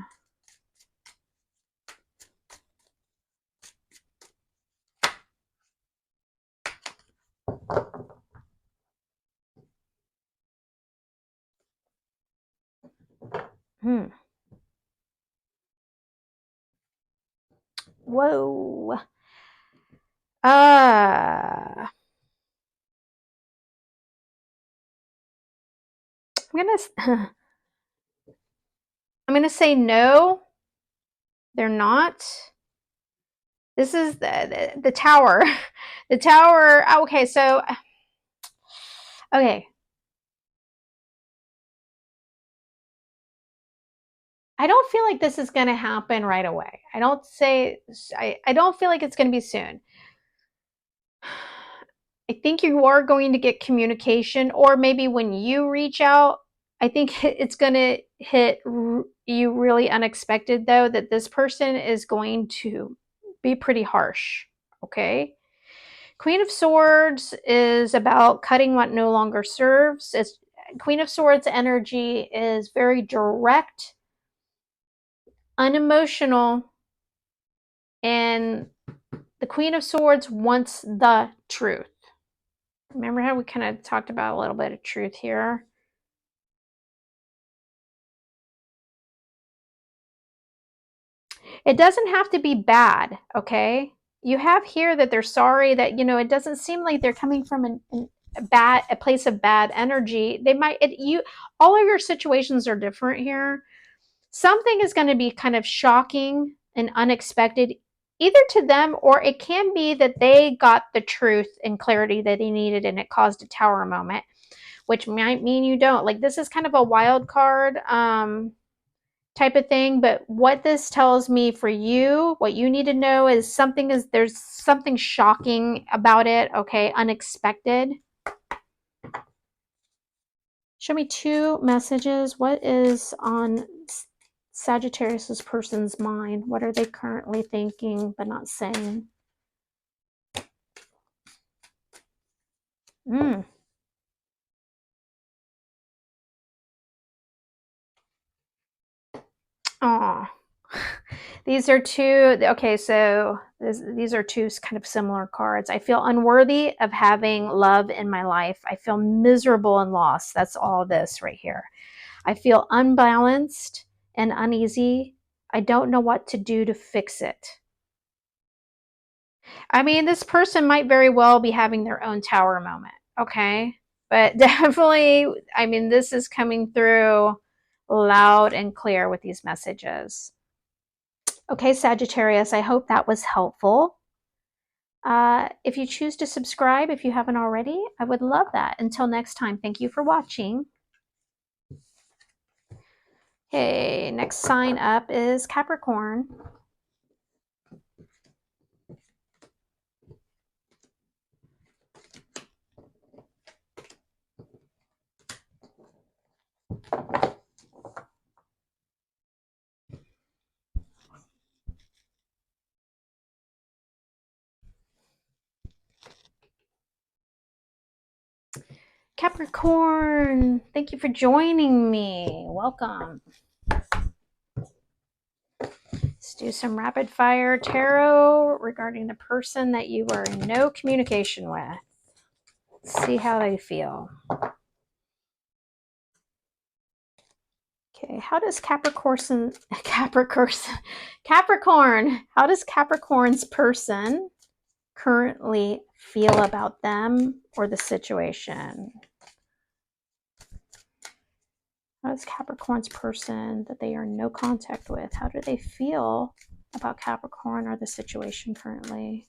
Whoa. I'm gonna say no. They're not. This is the tower. The tower. Okay, so okay. I don't feel like this is going to happen right away. I don't feel like it's going to be soon. I think you are going to get communication, or maybe when you reach out, I think it's going to hit you really unexpected, though, that this person is going to be pretty harsh. Okay. Queen of Swords is about cutting what no longer serves. Queen of Swords energy is very direct, unemotional, and the Queen of Swords wants the truth. Remember how we kind of talked about a little bit of truth here? It doesn't have to be bad, okay? You have here that they're sorry, that, it doesn't seem like they're coming from a place of bad energy. All of your situations are different here. Something is going to be kind of shocking and unexpected, either to them, or it can be that they got the truth and clarity that they needed and it caused a tower moment, which might mean you don't. Like, this is kind of a wild card type of thing, but what this tells me for you, what you need to know is there's something shocking about it, okay? Unexpected. Show me two messages. What is on Sagittarius's person's mind? What are they currently thinking but not saying? Oh, these are two. Okay, so these are two kind of similar cards. I feel unworthy of having love in my life. I feel miserable and lost. That's all this right here. I feel unbalanced and uneasy. I don't know what to do to fix it. I mean, this person might very well be having their own tower moment, okay? But definitely, I mean, this is coming through loud and clear with these messages. Okay, Sagittarius, I hope that was helpful. If you choose to subscribe, if you haven't already, I would love that. Until next time, thank you for watching. Okay, next sign up is Capricorn. Capricorn, thank you for joining me. Welcome. Let's do some rapid fire tarot regarding the person that you are in no communication with. Let's see how they feel. Okay, how does Capricorn, how does Capricorn's person currently feel about them or the situation? How does Capricorn's person that they are in no contact with, how do they feel about Capricorn or the situation currently?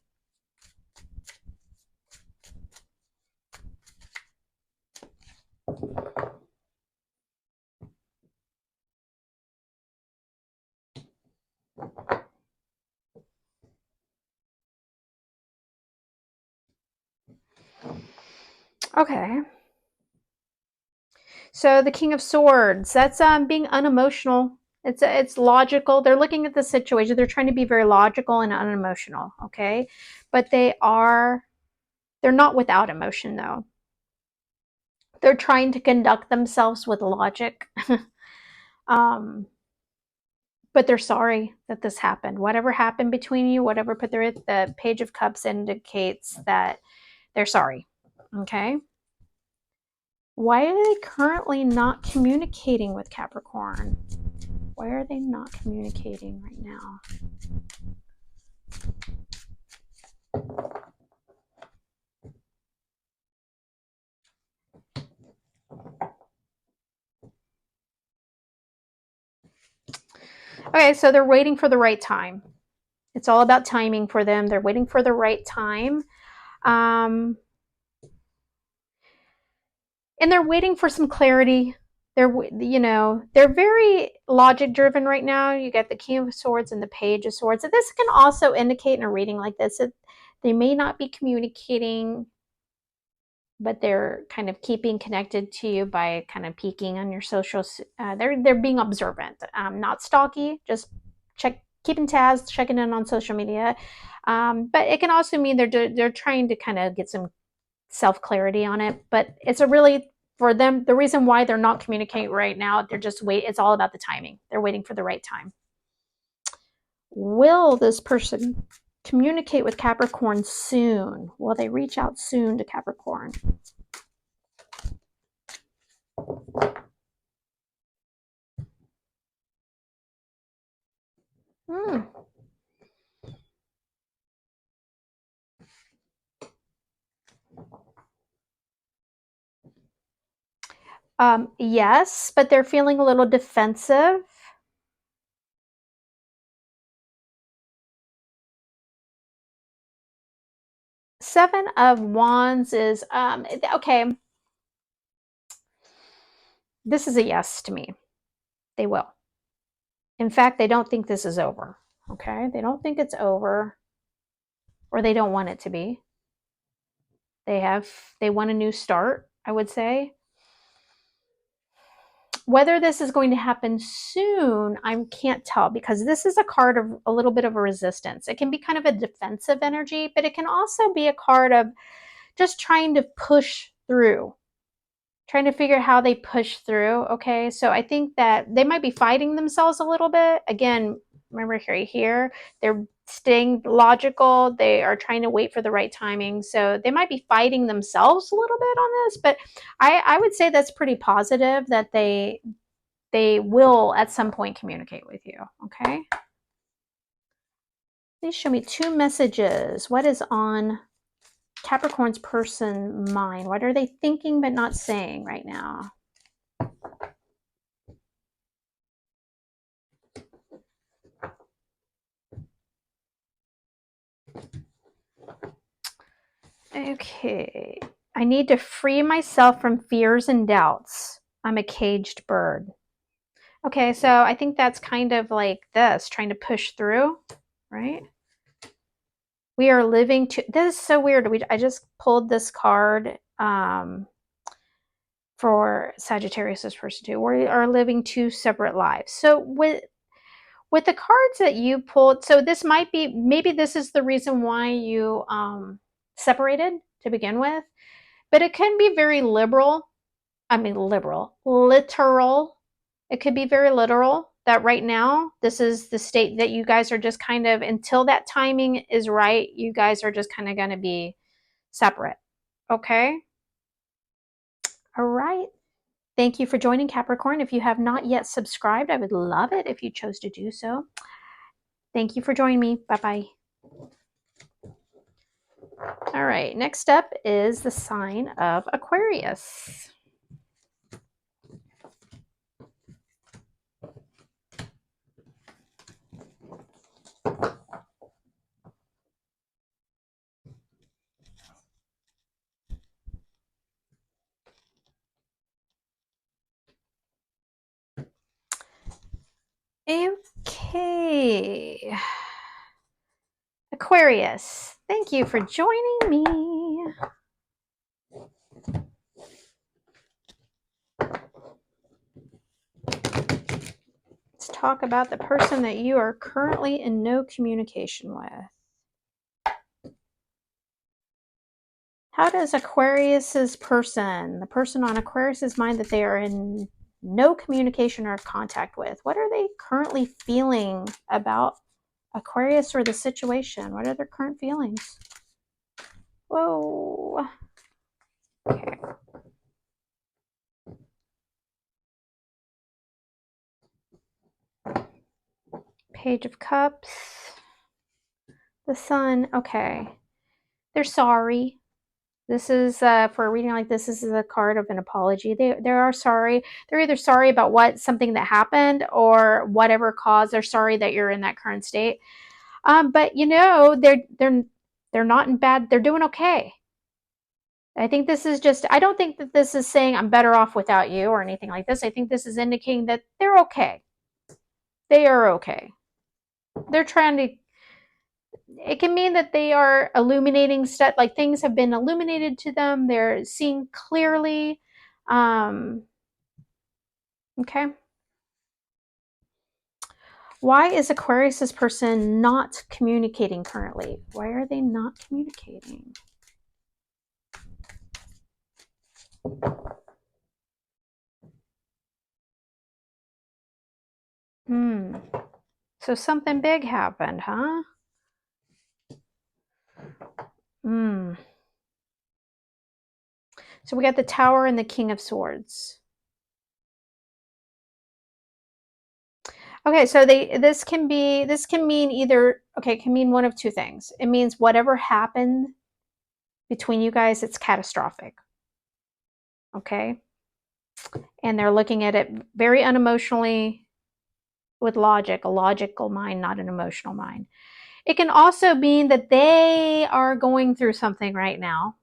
Okay. So the King of Swords, that's being unemotional. It's logical. They're looking at the situation. They're trying to be very logical and unemotional, okay? But they're not without emotion though. They're trying to conduct themselves with logic. But they're sorry that this happened. Whatever happened between you, whatever put there, the Page of Cups indicates that they're sorry, okay? Why are they currently not communicating with Capricorn? Why are they not communicating right now? Okay, so they're waiting for the right time. It's all about timing for them. They're waiting for the right time. And they're waiting for some clarity. They're very logic driven right now. You got the King of Swords and the Page of Swords. And this can also indicate in a reading like this that they may not be communicating, but they're kind of keeping connected to you by kind of peeking on your social. They're being observant, not stalky, just keeping tabs, checking in on social media. But it can also mean they're trying to kind of get some self-clarity on it. But it's a really, for them, the reason why they're not communicating right now, they're just it's all about the timing. They're waiting for the right time. Will this person communicate with Capricorn soon? Will they reach out soon to Capricorn? Yes, but they're feeling a little defensive. Seven of Wands is, okay. This is a yes to me. They will. In fact, they don't think this is over. Okay? They don't think it's over, or they don't want it to be. They want a new start, I would say. Whether this is going to happen soon, I can't tell, because this is a card of a little bit of a resistance. It can be kind of a defensive energy, but it can also be a card of just trying to push through, trying to figure out how they push through. Okay, so I think that they might be fighting themselves a little bit. Again, remember here, they're staying logical. They are trying to wait for the right timing. So they might be fighting themselves a little bit on this, but I would say that's pretty positive that they will at some point communicate with you. Okay. Please show me two messages. What is on Capricorn's person mind? What are they thinking but not saying right now? Okay. I need to free myself from fears and doubts. I'm a caged bird. Okay, so I think that's kind of like this, trying to push through, right? We are living to, this is so weird. I just pulled this card for Sagittarius' person too. We are living two separate lives. So with the cards that you pulled, so this might be, maybe this is the reason why you separated to begin with, but it can be very literal. It could be very literal. that right now, this is the state that you guys are just kind of, until that timing is right, you guys are just kind of going to be separate. Okay? All right. Thank you for joining, Capricorn. If you have not yet subscribed, I would love it if you chose to do so. Thank you for joining me. Bye-bye. All right, next up is the sign of Aquarius. Okay. Aquarius, thank you for joining me. Let's talk about the person that you are currently in no communication with. How does Aquarius's person, the person on Aquarius's mind that they are in no communication or contact with, what are they currently feeling about Aquarius or the situation? What are their current feelings? Whoa. Okay. Page of Cups. The Sun. Okay. They're sorry. This is, for a reading like this is a card of an apology. They are sorry. They're either sorry about something that happened or whatever caused. They're sorry that you're in that current state. But you know, they're not in bad. They're doing okay. I think this is just, I don't think that this is saying I'm better off without you or anything like this. I think this is indicating that they're okay. They are okay. They're trying to, it can mean that they are illuminating stuff, like things have been illuminated to them. They're seeing clearly. Okay. Why is Aquarius's person not communicating currently? Why are they not communicating? So something big happened, huh? So we got the Tower and the King of Swords. Okay, so this can mean either, okay, it can mean one of two things. It means whatever happened between you guys, it's catastrophic. Okay? And they're looking at it very unemotionally with logic, a logical mind, not an emotional mind. It can also mean that they are going through something right now.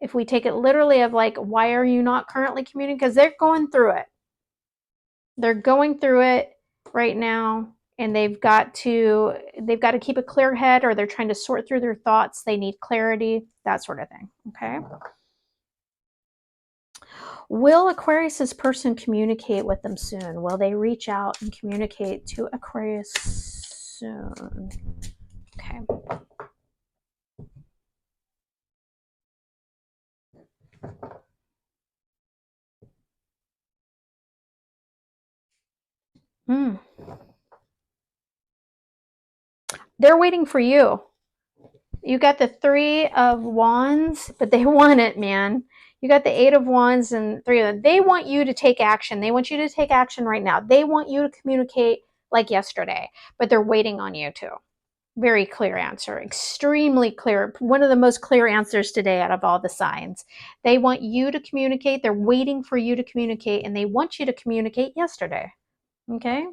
If we take it literally of like, why are you not currently communicating? Because they're going through it. They're going through it right now, and they've got to keep a clear head, or they're trying to sort through their thoughts. They need clarity, that sort of thing. Okay. Will Aquarius's person communicate with them soon? Will they reach out and communicate to Aquarius soon? Okay. They're waiting for you. You got the Three of Wands, but they want it, man. You got the Eight of Wands and Three of them. They want you to take action. They want you to take action right now. They want you to communicate like yesterday, but they're waiting on you too. Very clear answer. Extremely clear. One of the most clear answers today out of all the signs. They want you to communicate. They're waiting for you to communicate, and they want you to communicate yesterday. Okay?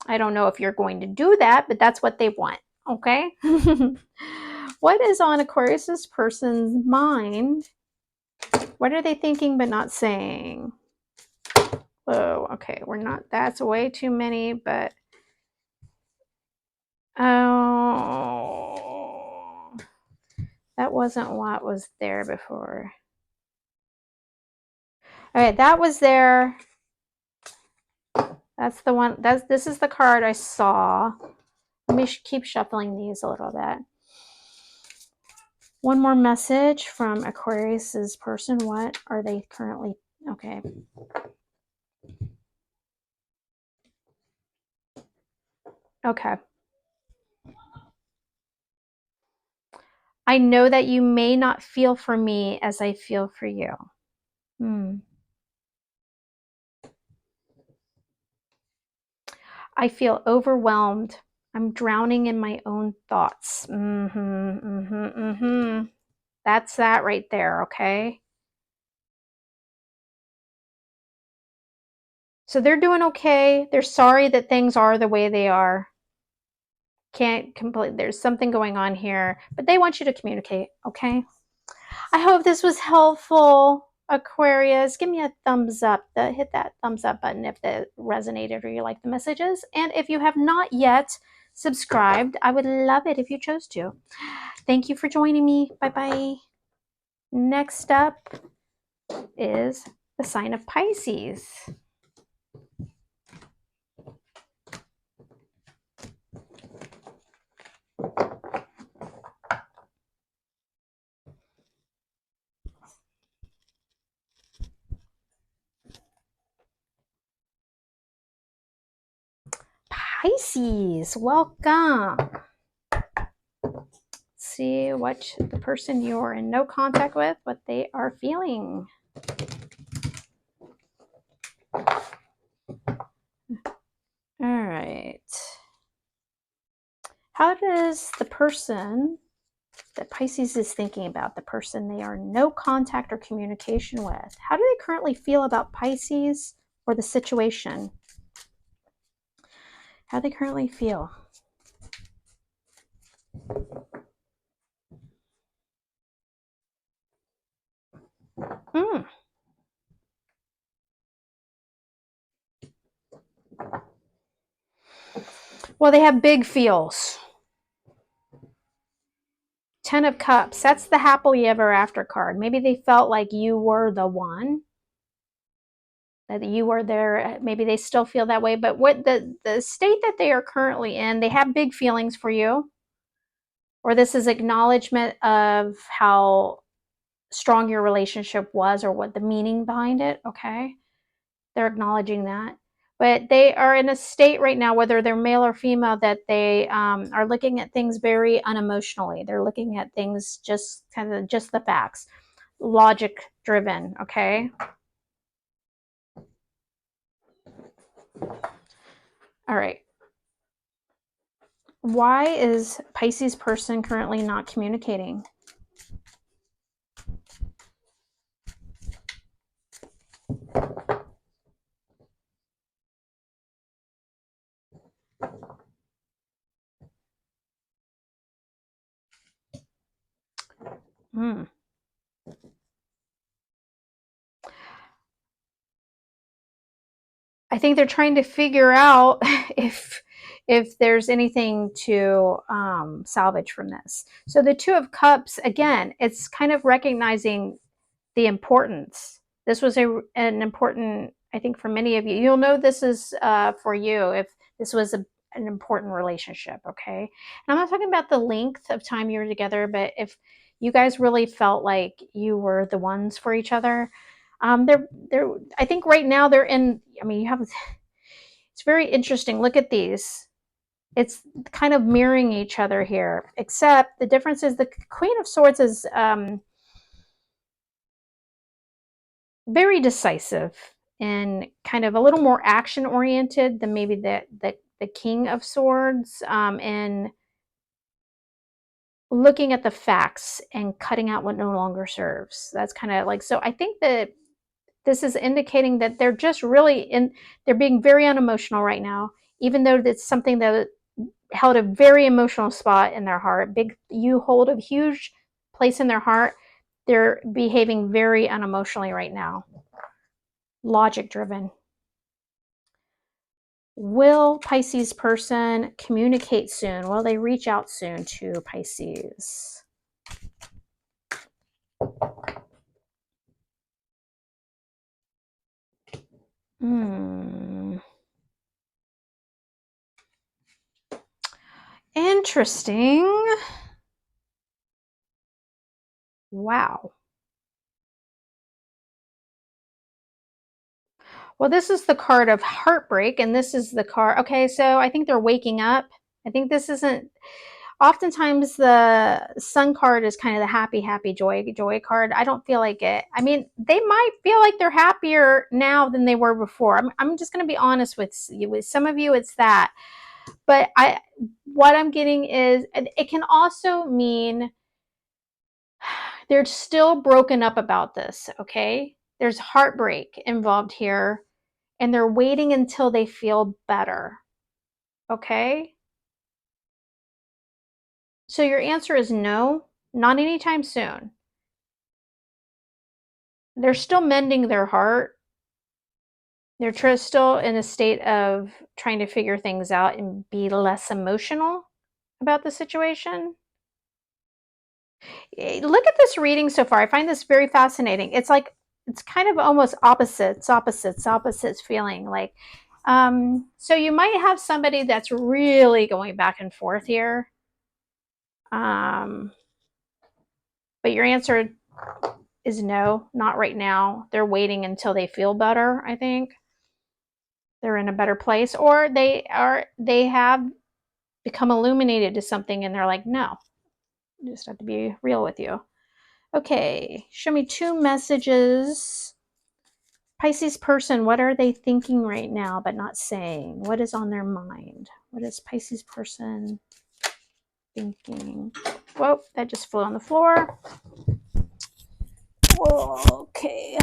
I don't know if you're going to do that, but that's what they want. Okay? What is on Aquarius's person's mind? What are they thinking but not saying? Whoa, okay, we're not, that's way too many, but oh, that wasn't what was there before. Okay, that was there. That's the one, this is the card I saw. Let me keep shuffling these a little bit. One more message from Aquarius's person. What are they currently, okay. Okay. I know that you may not feel for me as I feel for you. Hmm. I feel overwhelmed. I'm drowning in my own thoughts. That's that right there, okay? So they're doing okay. They're sorry that things are the way they are. Can't complete, there's something going on here, but they want you to communicate, okay? I hope this was helpful, Aquarius. Give me a thumbs up. Hit that thumbs up button if that resonated or you like the messages. And if you have not yet subscribed, I would love it if you chose to. Thank you for joining me. Bye-bye. Next up is the sign of Pisces. Pisces, welcome. See what the person you're in no contact with, what they are feeling. All right. How does the person that Pisces is thinking about, the person they are in no contact or communication with, how do they currently feel about Pisces or the situation? How do they currently feel? Well, they have big feels. 10 of Cups, that's the happily ever after card. Maybe they felt like you were the one, that you were there. Maybe they still feel that way, but what the state that they are currently in, they have big feelings for you, or this is acknowledgement of how strong your relationship was or what the meaning behind it, okay? They're acknowledging that. But they are in a state right now, whether they're male or female, that they are looking at things very unemotionally. They're looking at things just kind of just the facts, logic driven, okay? All right. Why is Pisces person currently not communicating? Hmm. I think they're trying to figure out if there's anything to salvage from this. So the Two of Cups, again, it's kind of recognizing the importance. This was an important, I think, for many of you. You'll know this is for you if this was an important relationship, okay? And I'm not talking about the length of time you were together, but if you guys really felt like you were the ones for each other, they're I think right now they're in, I mean, you have, it's very interesting. Look at these. It's kind of mirroring each other here, except the difference is the Queen of Swords is very decisive and kind of a little more action oriented than maybe the King of Swords, and looking at the facts and cutting out what no longer serves. That's kind of like, so I think that this is indicating that they're just really they're being very unemotional right now, even though it's something that held a very emotional spot in their heart. You hold a huge place in their heart. They're behaving very unemotionally right now. Logic driven. Will Pisces person communicate soon? Will they reach out soon to Pisces? Interesting. Wow. Well, this is the card of heartbreak, and this is the card. Okay, so I think they're waking up. I think this isn't. Oftentimes, the sun card is kind of the happy, happy, joy card. I don't feel like it. I mean, they might feel like they're happier now than they were before. I'm just going to be honest with you. With some of you, it's that. But what I'm getting is, it can also mean they're still broken up about this. Okay, there's heartbreak involved here, and they're waiting until they feel better. Okay? So your answer is no, not anytime soon. They're still mending their heart. They're still in a state of trying to figure things out and be less emotional about the situation. Look at this reading so far. I find this very fascinating. It's like, it's kind of almost opposites feeling like. So you might have somebody that's really going back and forth here. But your answer is no, not right now. They're waiting until they feel better, I think. They're in a better place, or they have become illuminated to something and they're like, no, I just have to be real with you. Okay, show me 2 messages. Pisces person, what are they thinking right now but not saying? What is on their mind? What is Pisces person thinking? Whoa, that just flew on the floor. Whoa, okay.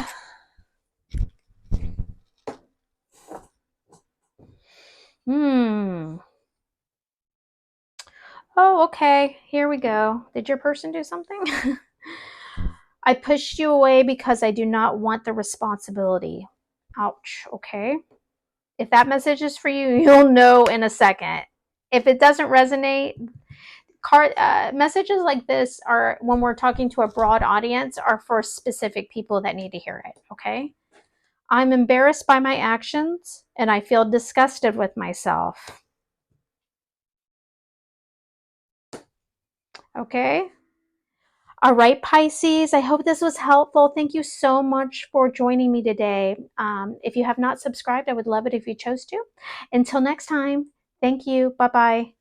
Oh, okay. Here we go. Did your person do something? I pushed you away because I do not want the responsibility. Ouch. Okay. If that message is for you, you'll know in a second. If it doesn't resonate, messages like this are, when we're talking to a broad audience, are for specific people that need to hear it. Okay. I'm embarrassed by my actions and I feel disgusted with myself. Okay. All right, Pisces, I hope this was helpful. Thank you so much for joining me today. If you have not subscribed, I would love it if you chose to. Until next time, thank you. Bye-bye.